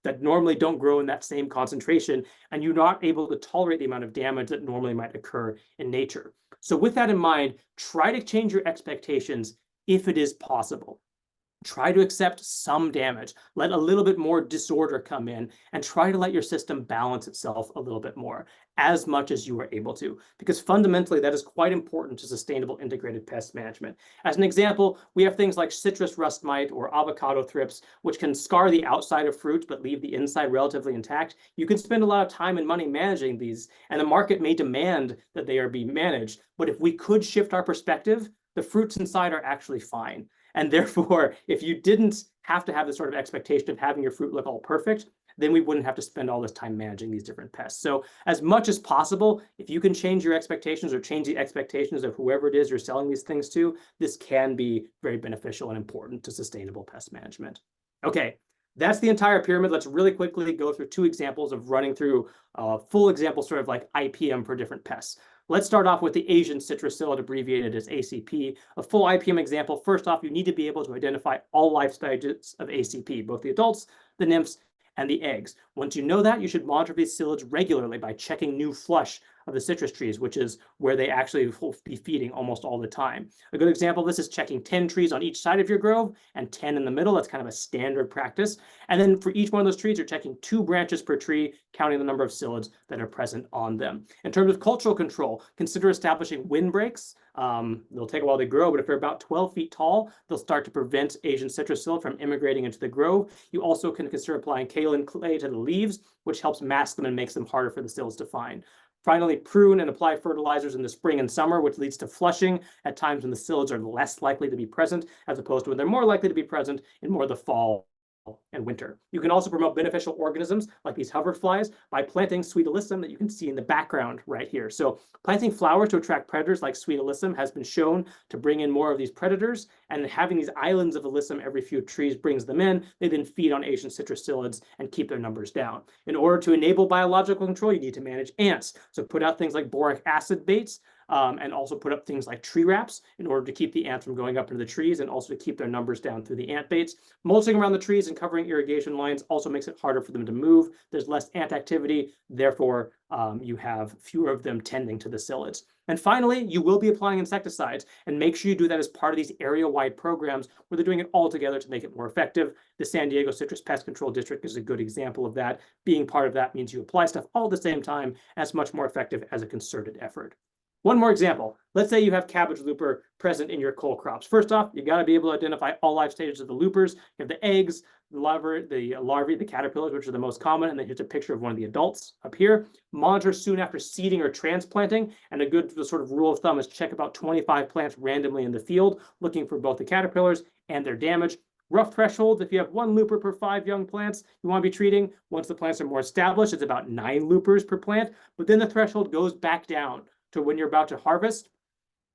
that normally don't grow in that same concentration, and you're not able to tolerate the amount of damage that normally might occur in nature. So with that in mind, try to change your expectations if it is possible. Try to accept some damage, let a little bit more disorder come in, and try to let your system balance itself a little bit more, as much as you are able to, because fundamentally that is quite important to sustainable integrated pest management. As an example, we have things like citrus rust mite or avocado thrips, which can scar the outside of fruits but leave the inside relatively intact. You can spend a lot of time and money managing these, and the market may demand that they are be managed, but if we could shift our perspective, the fruits inside are actually fine. And therefore, if you didn't have to have this sort of expectation of having your fruit look all perfect, then we wouldn't have to spend all this time managing these different pests. So as much as possible, if you can change your expectations or change the expectations of whoever it is you're selling these things to, this can be very beneficial and important to sustainable pest management. Okay, that's the entire pyramid. Let's really quickly go through 2 examples of running through a full example, sort of like IPM for different pests. Let's start off with the Asian citrus psyllid, abbreviated as ACP. A full IPM example, first off, you need to be able to identify all life stages of ACP, both the adults, the nymphs, and the eggs. Once you know that, you should monitor these psyllids regularly by checking new flush of the citrus trees, which is where they actually will be feeding almost all the time. A good example of this is checking 10 trees on each side of your grove and 10 in the middle. That's kind of a standard practice. And then for each one of those trees, you're checking 2 branches per tree, counting the number of psyllids that are present on them. In terms of cultural control, consider establishing windbreaks. They'll take a while to grow, but if they're about 12 feet tall, they'll start to prevent Asian citrus psyllid from immigrating into the grove. You also can consider applying kaolin clay to the leaves, which helps mask them and makes them harder for the psyllids to find. Finally, prune and apply fertilizers in the spring and summer, which leads to flushing at times when the psyllids are less likely to be present, as opposed to when they're more likely to be present in more of the fall and winter. You can also promote beneficial organisms like these hoverflies by planting sweet alyssum that you can see in the background right here. So planting flowers to attract predators like sweet alyssum has been shown to bring in more of these predators, and having these islands of alyssum every few trees brings them in. They then feed on Asian citrus psyllids and keep their numbers down. In order to enable biological control, you need to manage ants. So put out things like boric acid baits, and also put up things like tree wraps in order to keep the ants from going up into the trees and also to keep their numbers down through the ant baits. Mulching around the trees and covering irrigation lines also makes it harder for them to move. There's less ant activity, therefore you have fewer of them tending to the psyllids. And finally, you will be applying insecticides, and make sure you do that as part of these area-wide programs where they're doing it all together to make it more effective. The San Diego Citrus Pest Control District is a good example of that. Being part of that means you apply stuff all at the same time, and it's much more effective as a concerted effort. One more example. Let's say you have cabbage looper present in your cole crops. First off, you got to be able to identify all life stages of the loopers. You have the eggs, the larvae, the caterpillars, which are the most common, and then here's a picture of one of the adults up here. Monitor soon after seeding or transplanting, and a good sort of rule of thumb is check about 25 plants randomly in the field, looking for both the caterpillars and their damage. Rough thresholds, if you have 1 looper per 5 young plants you want to be treating. Once the plants are more established, it's about 9 loopers per plant, but then the threshold goes back down to when you're about to harvest.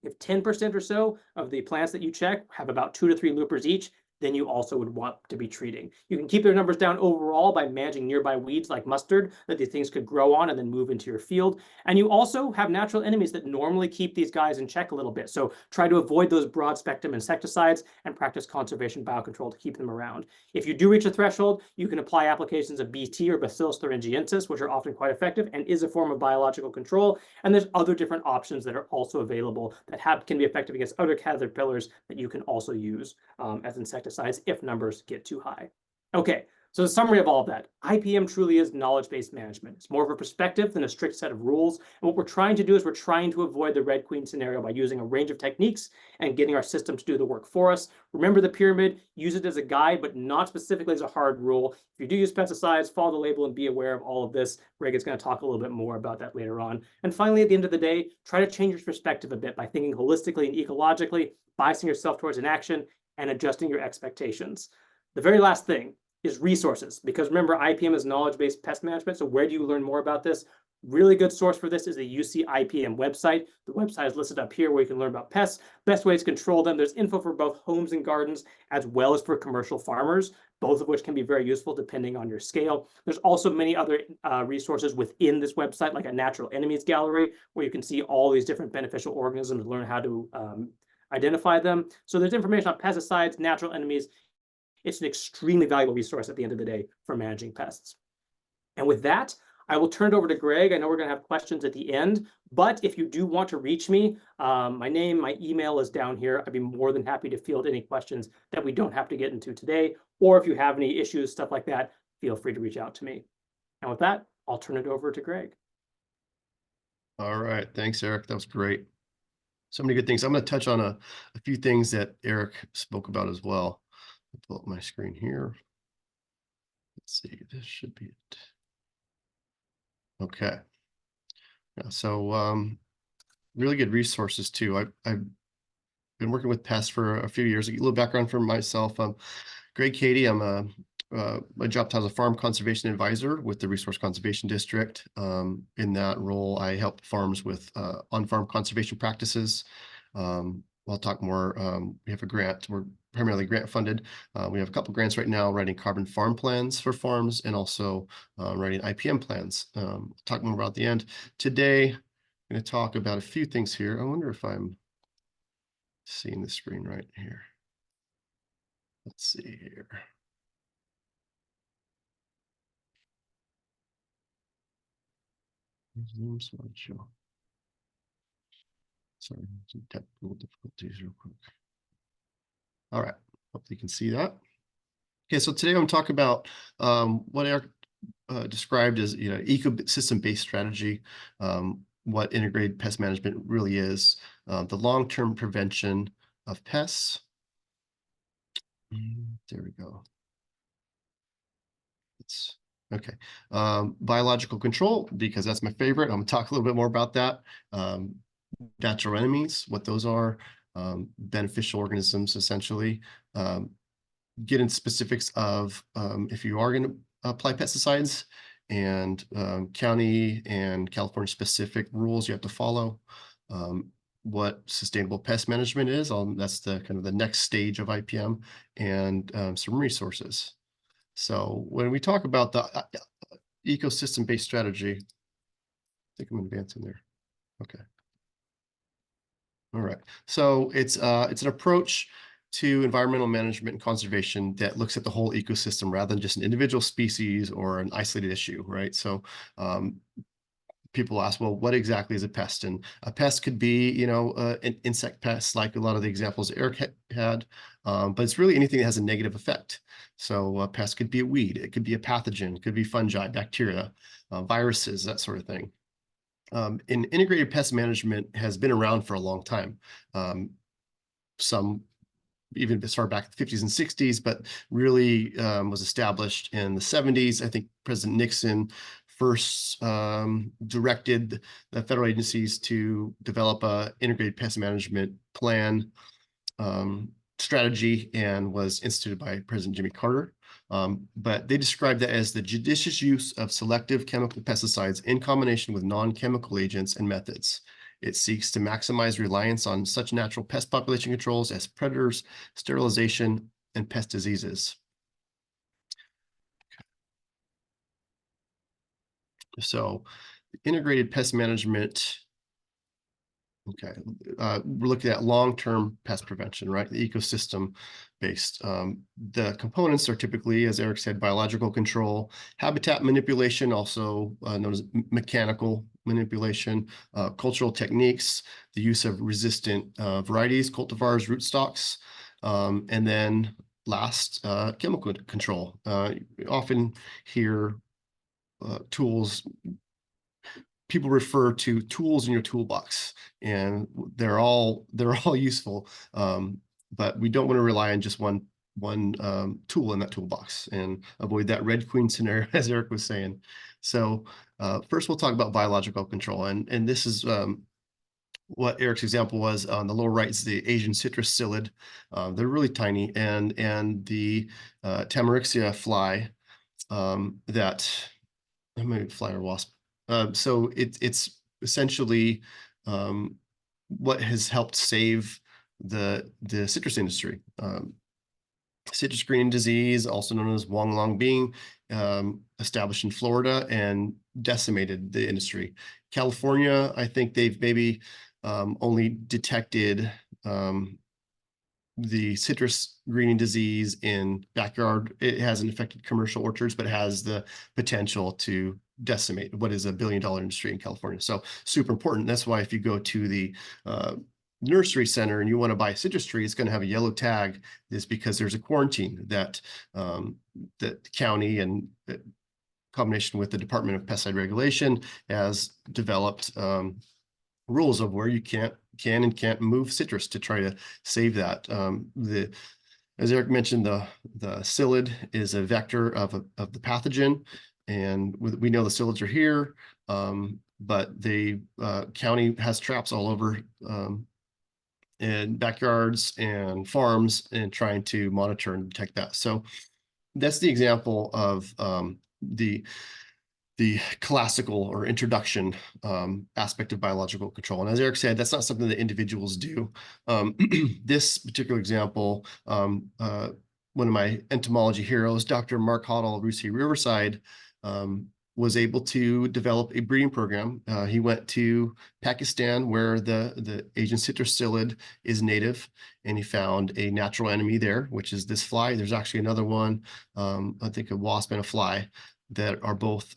If 10% or so of the plants that you check have about 2 to 3 loopers each, then you also would want to be treating. You can keep their numbers down overall by managing nearby weeds like mustard that these things could grow on and then move into your field. And you also have natural enemies that normally keep these guys in check a little bit. So try to avoid those broad spectrum insecticides and practice conservation biocontrol to keep them around. If you do reach a threshold, you can apply applications of BT or Bacillus thuringiensis, which are often quite effective and is a form of biological control. And there's other different options that are also available that can be effective against other caterpillars that you can also use as insecticides if numbers get too high. Okay, so the summary of all of that, IPM truly is knowledge-based management. It's more of a perspective than a strict set of rules. And what we're trying to do is we're trying to avoid the Red Queen scenario by using a range of techniques and getting our system to do the work for us. Remember the pyramid, use it as a guide, but not specifically as a hard rule. If you do use pesticides, follow the label and be aware of all of this. Greg is going to talk a little bit more about that later on. And finally, at the end of the day, try to change your perspective a bit by thinking holistically and ecologically, biasing yourself towards an action, and adjusting your expectations. The very last thing is resources, because remember, IPM is knowledge-based pest management. So where do you learn more about this? Really good source for this is the UC IPM website. The website is listed up here where you can learn about pests, best ways to control them. There's info for both homes and gardens, as well as for commercial farmers. both of which can be very useful depending on your scale. There's also many other resources within this website, like a natural enemies gallery, where you can see all these different beneficial organisms and learn how to identify them. So there's information on pesticides, natural enemies. It's an extremely valuable resource at the end of the day for managing pests. And with that, I will turn it over to Greg. I know we're going to have questions at the end, but if you do want to reach me, my name, my email is down here. I'd be more than happy to field any questions that we don't have to get into today. Or if you have any issues, stuff like that, feel free to reach out to me. And with that, I'll turn it over to Greg. All right. Thanks, Eric. That was great. So many good things. I'm going to touch on a few things that Eric spoke about as well. I'll pull up my screen here. Let's see. This should be it. Okay. Yeah, so really good resources too. I've been working with pests for a few years. A little background from myself. Gregg, Cady. I'm my job title is a farm conservation advisor with the Resource Conservation District. In that role, I help farms with on-farm conservation practices. I'll talk more. We have a grant. We're primarily grant funded. We have a couple grants right now writing carbon farm plans for farms and also writing IPM plans. Talk more about the end. Today, I'm going to talk about a few things here. I wonder if I'm seeing the screen right here. Let's see here. Zoom slideshow. Sorry, some technical difficulties real quick. All right, hopefully you can see that. Okay, so today I'm talking about what Eric described as ecosystem-based strategy, what integrated pest management really is, the long-term prevention of pests. There we go. Okay. Biological control, because that's my favorite. I'm gonna talk a little bit more about that. Natural enemies, what those are, beneficial organisms, essentially. Get into specifics of if you are going to apply pesticides and county and California specific rules you have to follow. What sustainable pest management is, that's the kind of the next stage of IPM, and some resources. So when we talk about the ecosystem-based strategy, I think I'm advancing there. Okay. All right. So it's an approach to environmental management and conservation that looks at the whole ecosystem rather than just an individual species or an isolated issue, right? So people ask, well, what exactly is a pest? And a pest could be, an insect pest, like a lot of the examples Eric had, but it's really anything that has a negative effect. So a pest could be a weed, it could be a pathogen, it could be fungi, bacteria, viruses, that sort of thing. And integrated pest management has been around for a long time. Some even as far back in the 50s and 60s, but really was established in the 70s. I think President Nixon first directed the federal agencies to develop a integrated pest management plan strategy and was instituted by President Jimmy Carter. But they described that as the judicious use of selective chemical pesticides in combination with non-chemical agents and methods. It seeks to maximize reliance on such natural pest population controls as predators, sterilization, and pest diseases. So integrated pest management, okay, we're looking at long-term pest prevention, right? The ecosystem based. The components are typically, as Eric said, biological control, habitat manipulation, also known as mechanical manipulation, cultural techniques, the use of resistant varieties, cultivars, rootstocks, and then last, chemical control. You often hear tools. People refer to tools in your toolbox, and they're all useful, but we don't want to rely on just one tool in that toolbox and avoid that Red Queen scenario, as Eric was saying. So first, we'll talk about biological control, and this is what Eric's example was. On the lower right is the Asian citrus psyllid. They're really tiny, and the Tamarixia fly that I might fly or wasp. So it's essentially what has helped save the citrus industry. citrus green disease, also known as Wong Long being, established in Florida and decimated the industry. California, I think they've maybe only detected the citrus greening disease in backyard. It hasn't affected commercial orchards, but it has the potential to decimate what is a $1 billion industry in California. So super important. That's why if you go to the nursery center and you want to buy a citrus tree, it's going to have a yellow tag. Is because there's a quarantine that the county and combination with the Department of Pesticide Regulation has developed rules of where you can and can't move citrus to try to save that. As Eric mentioned, the psyllid is a vector of the pathogen, and we know the psyllids are here, but the county has traps all over in backyards and farms and trying to monitor and detect that. So that's the example of the classical or introduction aspect of biological control. And as Eric said, that's not something that individuals do. This particular example, one of my entomology heroes, Dr. Mark Hoddle of UC Riverside, was able to develop a breeding program. He went to Pakistan, where the Asian citrus psyllid is native, and he found a natural enemy there, which is this fly. There's actually another one, I think a wasp and a fly, that are both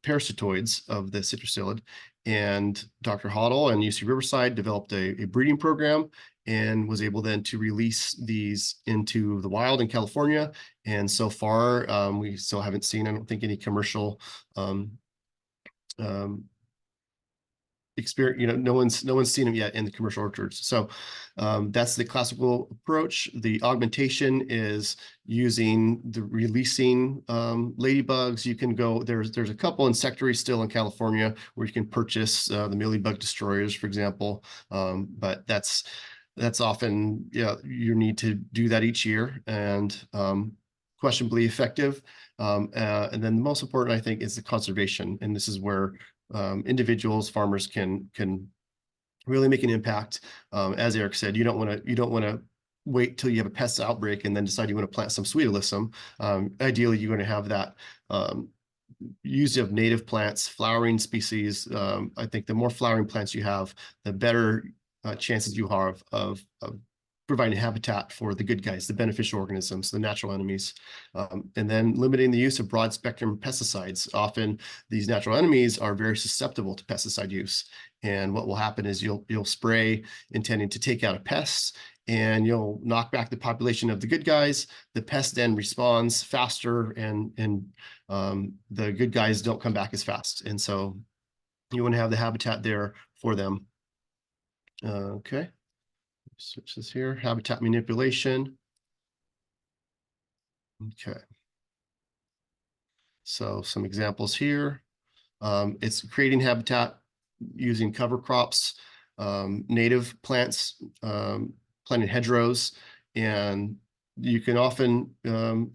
parasitoids of the citrus psyllid. And Dr. Hoddle and UC Riverside developed a breeding program and was able then to release these into the wild in California. And so far, we still haven't seen, I don't think, any commercial experience. No one's seen them yet in the commercial orchards. So that's the classical approach. The augmentation is using the releasing ladybugs. You can go, there's a couple insectaries still in California where you can purchase the mealybug destroyers, for example. But that's often, you need to do that each year, and questionably effective. And then the most important, I think, is the conservation. And this is where individuals, farmers can really make an impact. As Eric said, you don't want to wait till you have a pest outbreak and then decide you want to plant some sweet alyssum. Ideally, you're going to have that use of native plants, flowering species. I think the more flowering plants you have, the better chances you have of providing habitat for the good guys, the beneficial organisms, the natural enemies, and then limiting the use of broad spectrum pesticides. Often these natural enemies are very susceptible to pesticide use. And what will happen is you'll spray intending to take out a pest, and you'll knock back the population of the good guys. The pest then responds faster, and the good guys don't come back as fast. And so you want to have the habitat there for them. Okay. Switch this here, habitat manipulation. Okay. So some examples here. It's creating habitat using cover crops, native plants, planting hedgerows, and you can often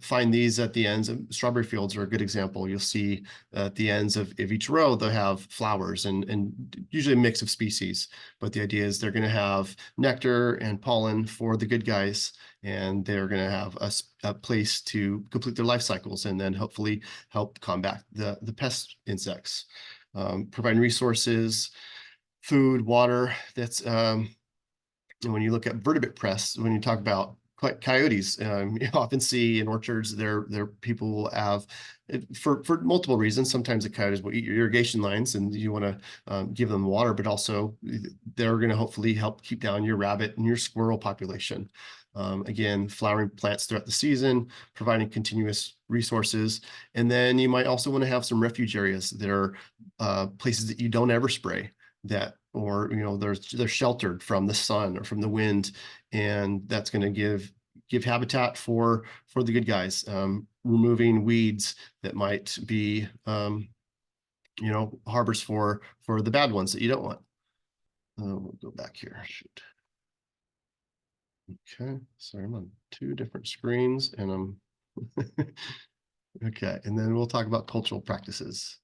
find these at the ends of strawberry fields are a good example. You'll see at the ends of each row, they'll have flowers and usually a mix of species. But the idea is they're going to have nectar and pollen for the good guys, and they're going to have a place to complete their life cycles and then hopefully help combat the pest insects. Providing resources, food, water. That's when you look at vertebrate pests, when you talk about coyotes, you often see in orchards, there people will have, for multiple reasons. Sometimes the coyotes will eat your irrigation lines and you want to give them water, but also they're going to hopefully help keep down your rabbit and your squirrel population. Again, flowering plants throughout the season, providing continuous resources. And then you might also want to have some refuge areas that are places that you don't ever spray, that, or they're sheltered from the sun or from the wind, and that's going to give habitat for the good guys, removing weeds that might be harbors for the bad ones that you don't want. We'll go back here. Shoot. Okay, sorry, I'm on two different screens, and I'm okay, and then we'll talk about cultural practices.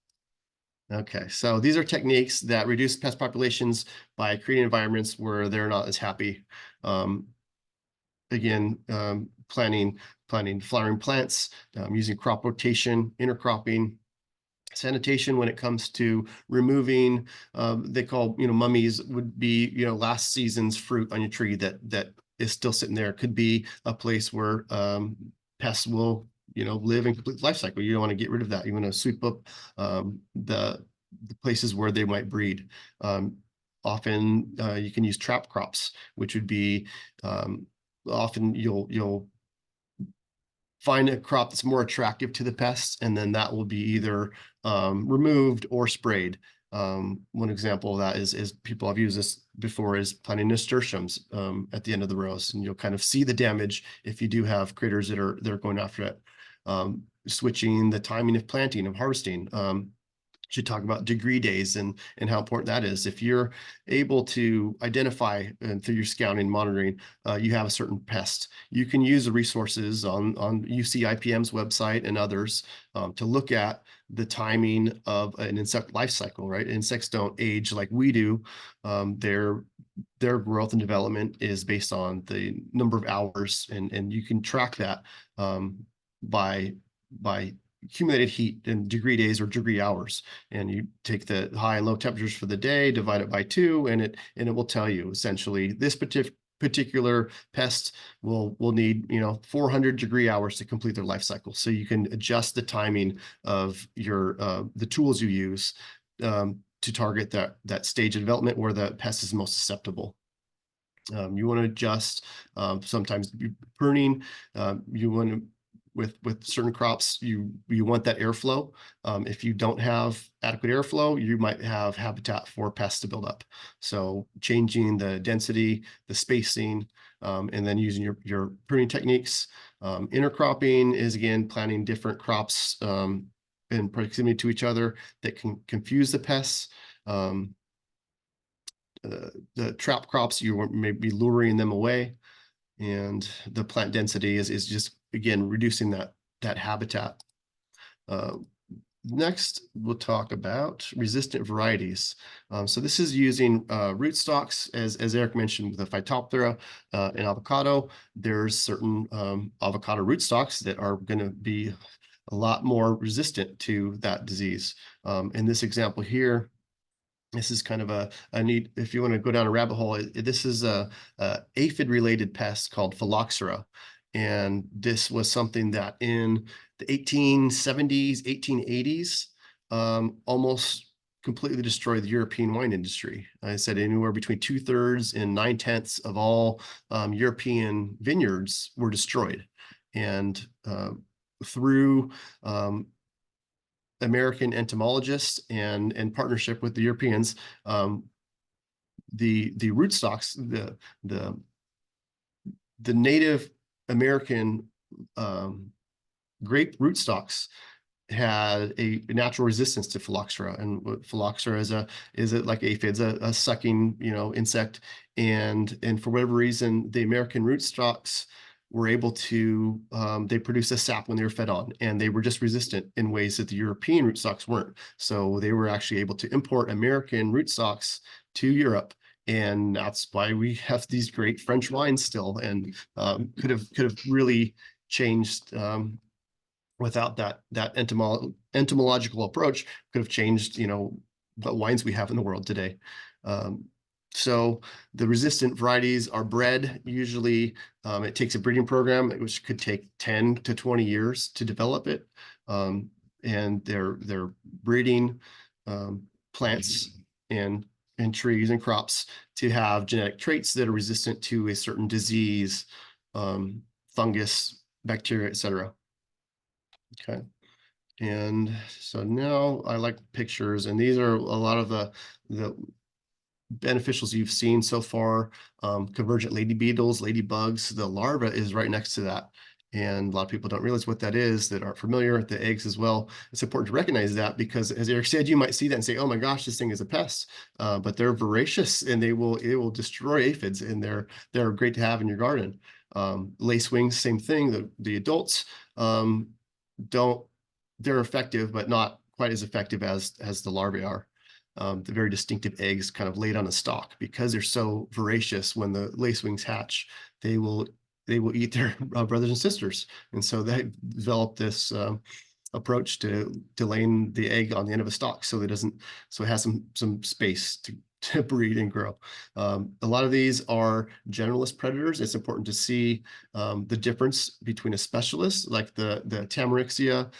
Okay, so these are techniques that reduce pest populations by creating environments where they're not as happy. Again, planting flowering plants, using crop rotation, intercropping, sanitation when it comes to removing, they call, mummies would be, last season's fruit on your tree that is still sitting there. It could be a place where pests will, live in complete life cycle. You don't want to get rid of that. You want to sweep up the places where they might breed. Often you can use trap crops, which would be often you'll find a crop that's more attractive to the pests, and then that will be either removed or sprayed. One example of that is people have used this before is planting nasturtiums at the end of the rows, and you'll kind of see the damage if you do have critters that are going after it. Switching the timing of planting, of harvesting. Should talk about degree days and how important that is. If you're able to identify through your scouting monitoring, you have a certain pest, you can use the resources on UC IPM's website and others to look at the timing of an insect life cycle, right? Insects don't age like we do. Their growth and development is based on the number of hours, and you can track that by accumulated heat in degree days or degree hours, and you take the high and low temperatures for the day, divide it by 2, and it will tell you essentially this particular pest will need 400 degree hours to complete their life cycle. So you can adjust the timing of your the tools you use to target that stage of development where the pest is most susceptible. You want to adjust sometimes pruning. You want to with certain crops, you want that airflow. If you don't have adequate airflow, you might have habitat for pests to build up. So changing the density, the spacing, and then using your pruning techniques. Intercropping is, again, planting different crops in proximity to each other that can confuse the pests. The trap crops, you may be luring them away. And the plant density is just, again, reducing that habitat. Next, we'll talk about resistant varieties. So this is using rootstocks, as Eric mentioned, with the Phytophthora and avocado. There's certain avocado rootstocks that are going to be a lot more resistant to that disease. In this example here, this is kind of a neat, if you want to go down a rabbit hole, this is a aphid-related pest called phylloxera. And this was something that in the 1870s, 1880s, almost completely destroyed the European wine industry. I said anywhere between 2/3 and 9/10 of all European vineyards were destroyed. And through American entomologists and partnership with the Europeans, the rootstocks, the Native American grape rootstocks had a natural resistance to phylloxera, and phylloxera is like aphids, a sucking insect, and for whatever reason the American rootstocks were able to, they produced a sap when they were fed on, and they were just resistant in ways that the European rootstocks weren't. So they were actually able to import American rootstocks to Europe, and that's why we have these great French wines still, and could have really changed without that entomological approach, could have changed what wines we have in the world today. So the resistant varieties are bred. Usually it takes a breeding program, which could take 10 to 20 years to develop it. And they're breeding plants and trees and crops to have genetic traits that are resistant to a certain disease, fungus, bacteria, etc. Okay. And so now I like pictures, and these are a lot of the beneficials you've seen so far. Convergent lady beetles, ladybugs, the larva is right next to that. And a lot of people don't realize what that is, that aren't familiar with the eggs as well. It's important to recognize that, because as Eric said, you might see that and say, oh my gosh, this thing is a pest. But they're voracious, and it will destroy aphids, and they're great to have in your garden. Lacewings, same thing. The adults they're effective, but not quite as effective as the larvae are. The very distinctive eggs kind of laid on a stalk, because they're so voracious. When the lacewings hatch, they will they will eat their brothers and sisters. And so they developed this approach to laying the egg on the end of a stalk, so it has some space to breed and grow. A lot of these are generalist predators. It's important to see the difference between a specialist, like the Tamarixia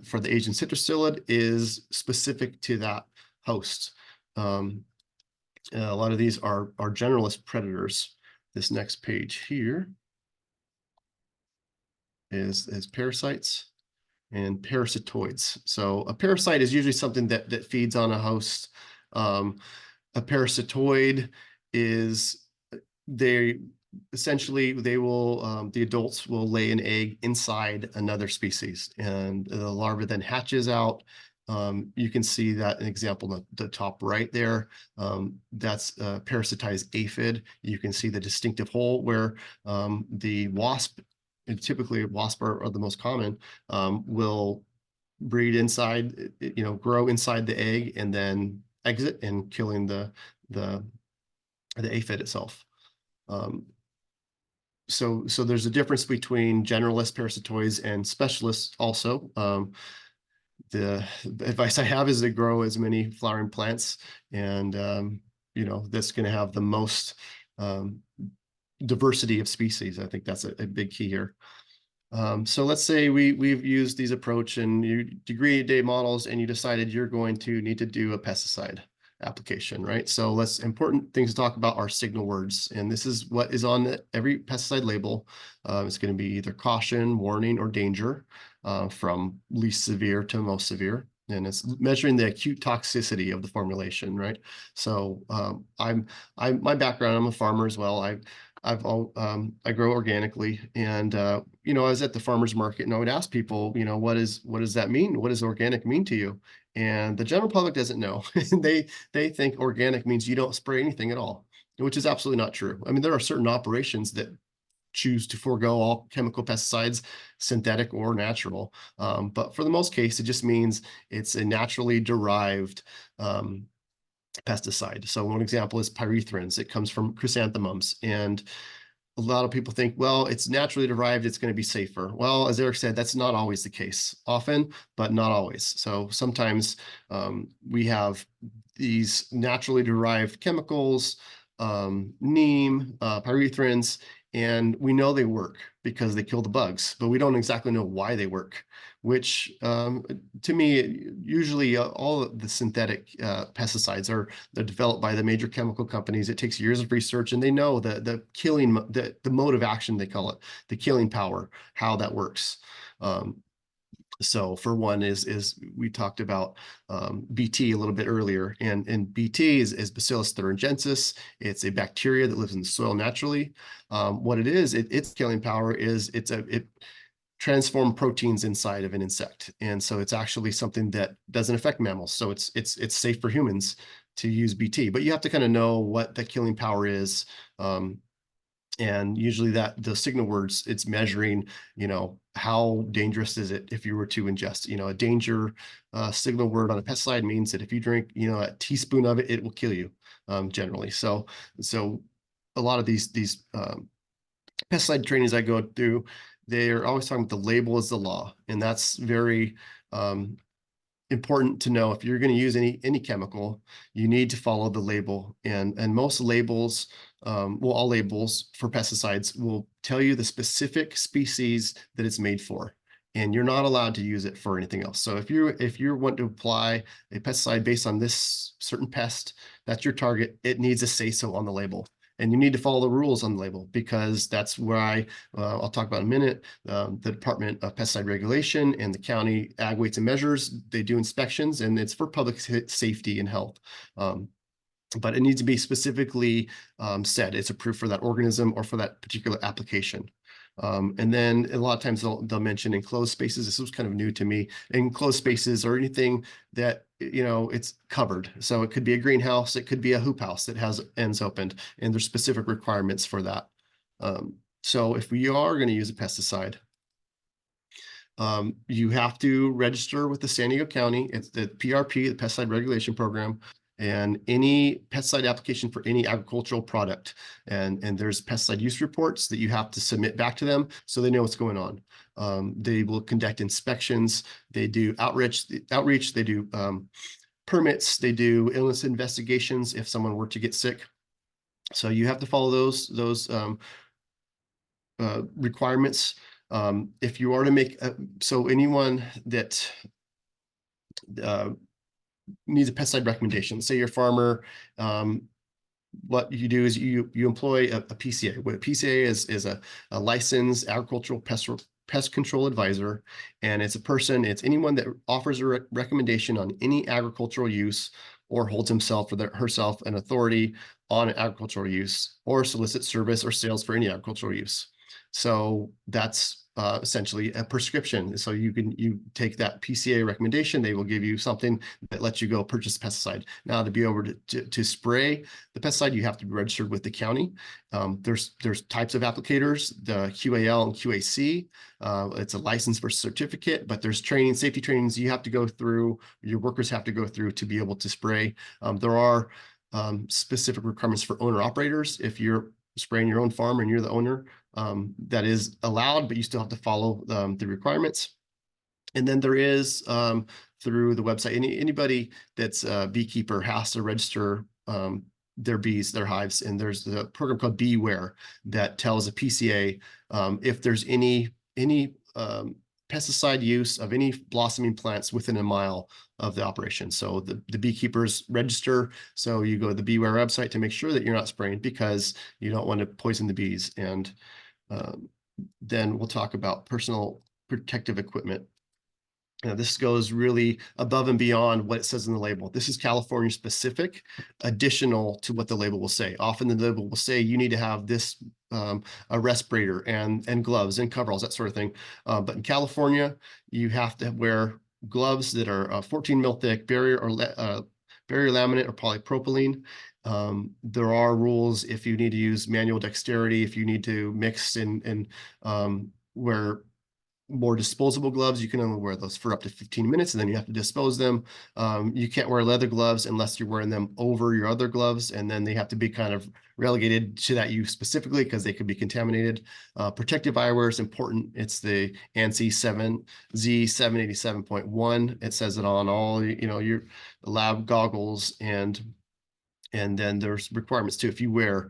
for the Asian citrus psyllid is specific to that host. A lot of these are generalist predators. This next page here is parasites and parasitoids. So a parasite is usually something that feeds on a host. A parasitoid is the adults will lay an egg inside another species, and the larva then hatches out. You can see that an example in the top right there. That's a parasitized aphid. You can see the distinctive hole where the wasp, and typically wasps are the most common, will breed inside, grow inside the egg and then exit and killing the aphid itself. So there's a difference between generalist parasitoids and specialists also. The advice I have is to grow as many flowering plants, and that's going to have the most diversity of species. I think that's a big key here. So let's say we've used these approach and you degree day models, and you decided you're going to need to do a pesticide application, right? So important things to talk about are signal words, and this is what is on every pesticide label. It's going to be either caution, warning, or danger, from least severe to most severe, and it's measuring the acute toxicity of the formulation, right? So my background, I'm a farmer as well. I grow organically, and I was at the farmers market, and I would ask people, what does that mean? What does organic mean to you? And the general public doesn't know. They think organic means you don't spray anything at all, which is absolutely not true. I mean, there are certain operations that choose to forego all chemical pesticides, synthetic or natural. But for the most case, it just means it's a naturally derived pesticide. So one example is pyrethrins. It comes from chrysanthemums, and a lot of people think, well, it's naturally derived, it's going to be safer. Well, as Eric said, that's not always the case. Often, but not always. So sometimes we have these naturally derived chemicals, neem, pyrethrins, and we know they work because they kill the bugs, but we don't exactly know why they work, which to me, usually all of the synthetic pesticides they're developed by the major chemical companies. It takes years of research, and they know the killing, the mode of action, they call it, the killing power, how that works. So for one is we talked about Bt a little bit earlier, and Bt is Bacillus thuringiensis. It's a bacteria that lives in the soil naturally. What it is, its killing power is it transforms proteins inside of an insect, and so it's actually something that doesn't affect mammals. So it's safe for humans to use Bt, but you have to kind of know what the killing power is. And usually the signal words, it's measuring, how dangerous is it if you were to ingest, a danger signal word on a pesticide means that if you drink, a teaspoon of it, it will kill you, generally. So a lot of these pesticide trainings I go through, they're always talking about the label is the law. And that's very important to know. If you're going to use any chemical, you need to follow the label. And most labels, all labels for pesticides will tell you the specific species that it's made for, and you're not allowed to use it for anything else. So if you want to apply a pesticide based on this certain pest, that's your target, it needs a say-so on the label. And you need to follow the rules on the label, because that's where I'll talk about in a minute, the Department of Pesticide Regulation and the county ag weights and measures, they do inspections, and it's for public safety and health. But it needs to be specifically said it's approved for that organism or for that particular application. And then a lot of times they'll mention enclosed spaces. This was kind of new to me. Enclosed spaces or anything that, it's covered. So it could be a greenhouse, it could be a hoop house that has ends opened, and there's specific requirements for that. So if we are going to use a pesticide, you have to register with the San Diego County. It's the PRP, the Pesticide Regulation Program. and any pesticide application for any agricultural product. And there's pesticide use reports that you have to submit back to them so they know what's going on. They will conduct inspections. They do outreach. They do permits. They do illness investigations if someone were to get sick. So you have to follow those requirements. If you are to make, so anyone that needs a pesticide recommendation, say you're a farmer, what you do is you employ a PCA. What a PCA is a licensed agricultural pest control advisor, and it's it's anyone that offers a recommendation on any agricultural use or holds himself or herself an authority on agricultural use or solicits service or sales for any agricultural use. So that's essentially a prescription. So you take that PCA recommendation, they will give you something that lets you go purchase pesticide. Now, to be able to spray the pesticide, you have to be registered with the county. There's types of applicators, the QAL and QAC. It's a license for certificate, but there's safety trainings you have to go through, your workers have to go through to be able to spray. There are specific requirements for owner operators. If you're spraying your own farm and you're the owner, that is allowed, but you still have to follow the requirements. And then there is through the website, anybody that's a beekeeper has to register their bees, their hives, and there's the program called Beware that tells a PCA if there's any pesticide use of any blossoming plants within a mile of the operation. So the beekeepers register. So you go to the Beware website to make sure that you're not spraying because you don't want to poison the bees. And then we'll talk about personal protective equipment. Now, this goes really above and beyond what it says in the label. This is California specific, additional to what the label will say. Often the label will say you need to have this, a respirator and gloves and coveralls, that sort of thing. But in California, you have to wear gloves that are 14 mil thick, barrier laminate or polypropylene. There are rules if you need to use manual dexterity, if you need to mix and wear more disposable gloves, you can only wear those for up to 15 minutes and then you have to dispose them. You can't wear leather gloves unless you're wearing them over your other gloves, and then they have to be kind of relegated to that use specifically because they could be contaminated. Protective eyewear is important. It's the ANSI Z787.1. It says it on all, your lab goggles, and then there's requirements too. If you wear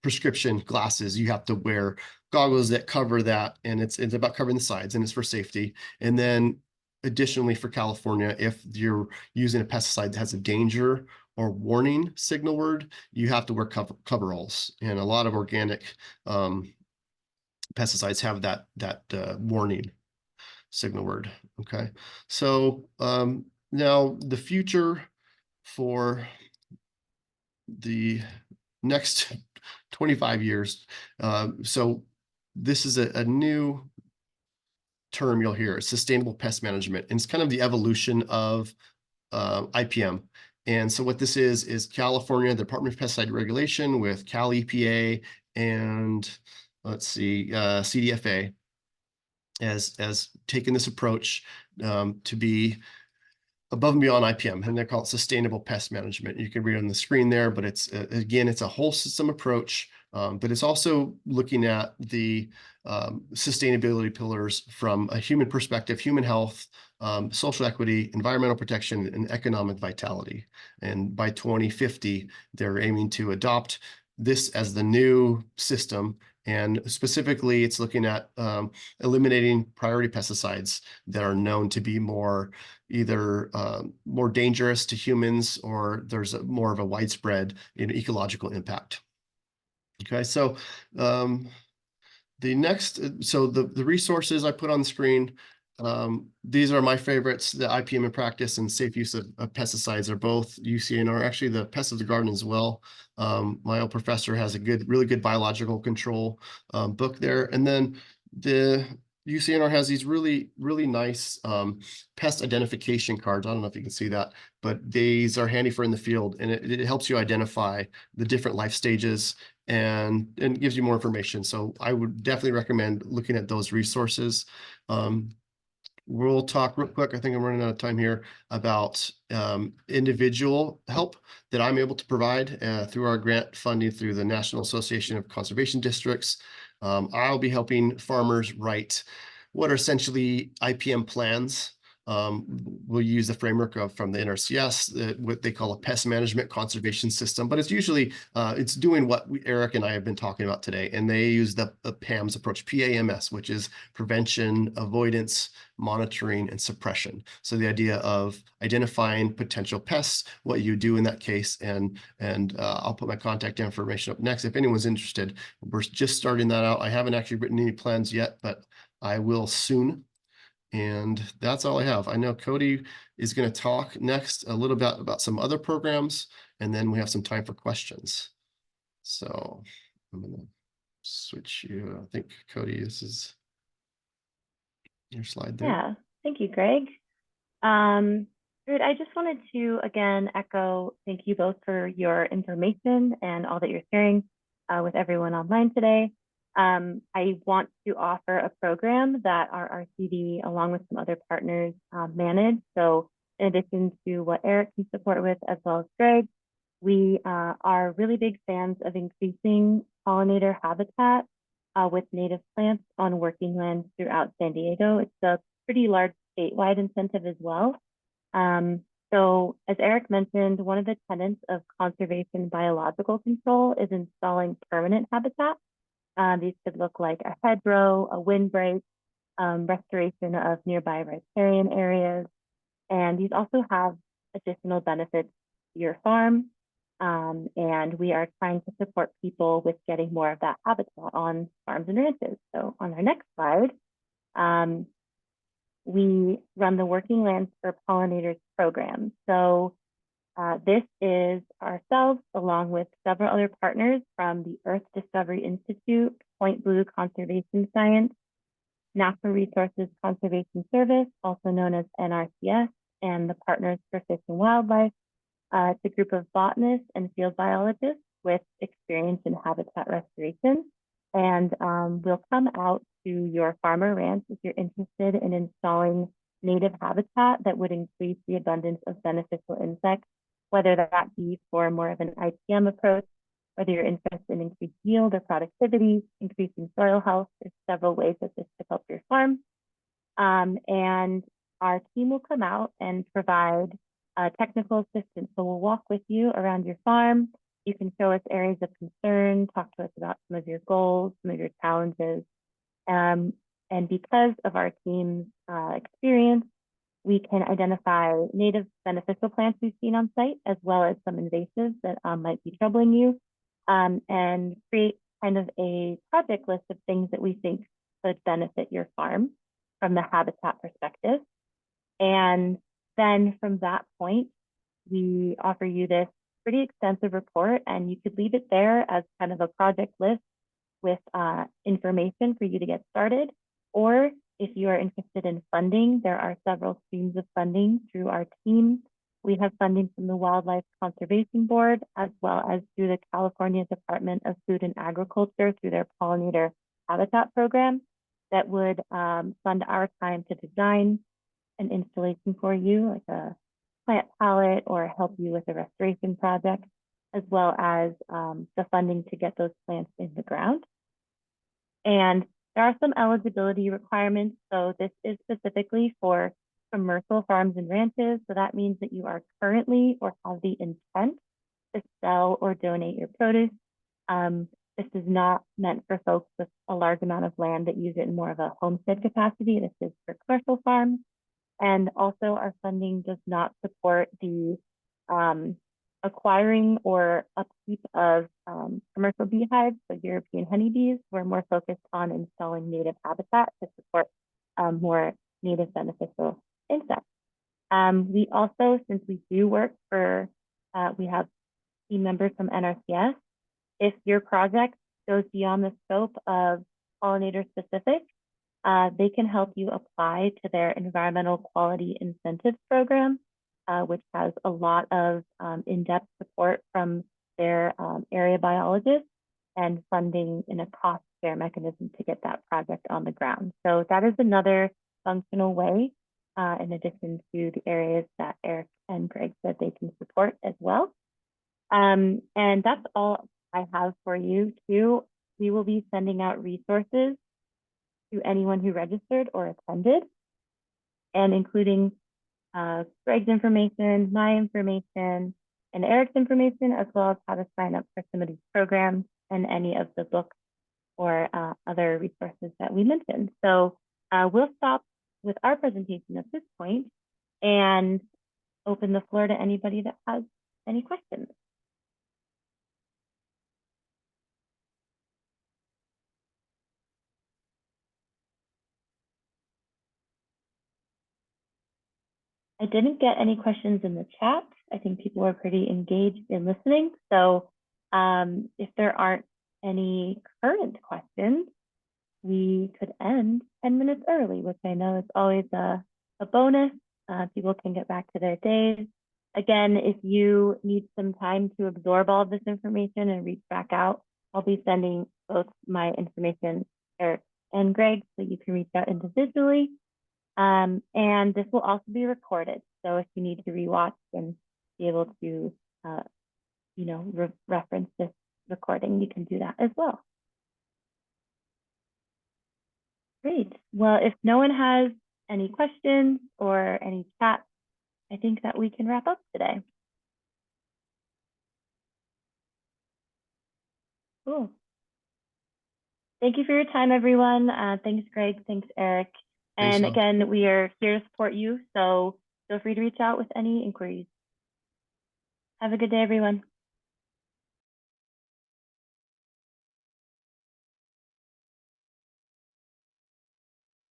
prescription glasses, you have to wear goggles that cover that, and it's about covering the sides, and it's for safety. And then additionally for California, if you're using a pesticide that has a danger or warning signal word, you have to wear coveralls, and a lot of organic pesticides have that warning signal word. Okay, so now the future for the next 25 years. So this is a new term you'll hear, sustainable pest management. And it's kind of the evolution of IPM. And so what this is California, the Department of Pesticide Regulation with Cal EPA and let's see, CDFA as taken this approach to be above and beyond IPM, and they're called sustainable pest management. You can read on the screen there, but it's again, it's a whole system approach, but it's also looking at the sustainability pillars from a human perspective, human health, social equity, environmental protection, and economic vitality. And by 2050, they're aiming to adopt this as the new system. And specifically, it's looking at eliminating priority pesticides that are known to be either more dangerous to humans, or there's more of a widespread ecological impact. Okay, so the resources I put on the screen, these are my favorites. The IPM in practice and safe use of pesticides are both UCNR, actually the Pest of the Garden as well. My old professor has a really good biological control book there. And then the UCNR has these really nice pest identification cards. I don't know if you can see that, but these are handy for in the field, and it helps you identify the different life stages and gives you more information. So I would definitely recommend looking at those resources. we'll talk real quick. I think I'm running out of time here about individual help that I'm able to provide through our grant funding through the National Association of Conservation Districts. I'll be helping farmers write what are essentially IPM plans. We'll use the framework from the NRCS, what they call a pest management conservation system, but it's usually it's doing what Eric and I have been talking about today, and they use the PAMS approach, PAMS, which is prevention, avoidance, monitoring, and suppression. So the idea of identifying potential pests, what you do in that case, and I'll put my contact information up next if anyone's interested. We're just starting that out. I haven't actually written any plans yet, but I will soon. And that's all I have. I know Cody is going to talk next a little bit about some other programs, and then we have some time for questions. So I'm going to switch you. I think, Cody, this is your slide there. Yeah, thank you, Greg. Good. I just wanted to, again, echo thank you both for your information and all that you're sharing with everyone online today. I want to offer a program that our RCD, along with some other partners, manage. So in addition to what Eric can support with, as well as Greg, we are really big fans of increasing pollinator habitat with native plants on working lands throughout San Diego. It's a pretty large statewide incentive as well. So as Eric mentioned, one of the tenets of conservation biological control is installing permanent habitat. These could look like a hedgerow, a windbreak, restoration of nearby riparian areas. And these also have additional benefits to your farm. And we are trying to support people with getting more of that habitat on farms and ranches. So on our next slide, we run the Working Lands for Pollinators program. So this is ourselves, along with several other partners from the Earth Discovery Institute, Point Blue Conservation Science, Natural Resources Conservation Service, also known as NRCS, and the Partners for Fish and Wildlife. It's a group of botanists and field biologists with experience in habitat restoration. And we'll come out to your farm or ranch if you're interested in installing native habitat that would increase the abundance of beneficial insects, whether that be for more of an IPM approach, whether you're interested in increased yield or productivity, increasing soil health. There's several ways that this could help your farm. And our team will come out and provide technical assistance. So we'll walk with you around your farm. You can show us areas of concern, talk to us about some of your goals, some of your challenges. And because of our team's experience, we can identify native beneficial plants we've seen on site, as well as some invasives that might be troubling you, and create kind of a project list of things that we think could benefit your farm from the habitat perspective. And then from that point, we offer you this pretty extensive report, and you could leave it there as kind of a project list with information for you to get started. Or if you are interested in funding, there are several streams of funding through our team. We have funding from the Wildlife Conservation Board, as well as through the California Department of Food and Agriculture through their pollinator habitat program that would fund our time to design an installation for you, like a plant palette, or help you with a restoration project, as well as the funding to get those plants in the ground. And there are some eligibility requirements. So this is specifically for commercial farms and ranches. So that means that you are currently or have the intent to sell or donate your produce. This is not meant for folks with a large amount of land that use it in more of a homestead capacity. This is for commercial farms. And also our funding does not support the acquiring or upkeep of commercial beehives, so European honeybees. We're more focused on installing native habitat to support more native beneficial insects. We also, since we do work for, we have team members from NRCS, if your project goes beyond the scope of pollinator specific, they can help you apply to their Environmental Quality Incentives Program, which has a lot of in-depth support from their area biologists and funding in a cost share mechanism to get that project on the ground. So that is another functional way, in addition to the areas that Eric and Greg said they can support as well. And that's all I have for you too. We will be sending out resources to anyone who registered or attended, and including Greg's information, my information, and Eric's information, as well as how to sign up for some of these programs and any of the books or other resources that we mentioned. So we'll stop with our presentation at this point and open the floor to anybody that has any questions. I didn't get any questions in the chat. I think people are pretty engaged in listening. So if there aren't any current questions, we could end 10 minutes early, which I know is always a bonus. People can get back to their days. Again, if you need some time to absorb all of this information and reach back out, I'll be sending both my information, Eric and Greg, so you can reach out individually. And this will also be recorded. So if you need to rewatch and be able to, reference this recording, you can do that as well. Great. Well, if no one has any questions or any chat, I think that we can wrap up today. Cool. Thank you for your time, everyone. Thanks, Greg. Thanks, Eric. And Thanks, again, we are here to support you, so feel free to reach out with any inquiries. Have a good day, everyone.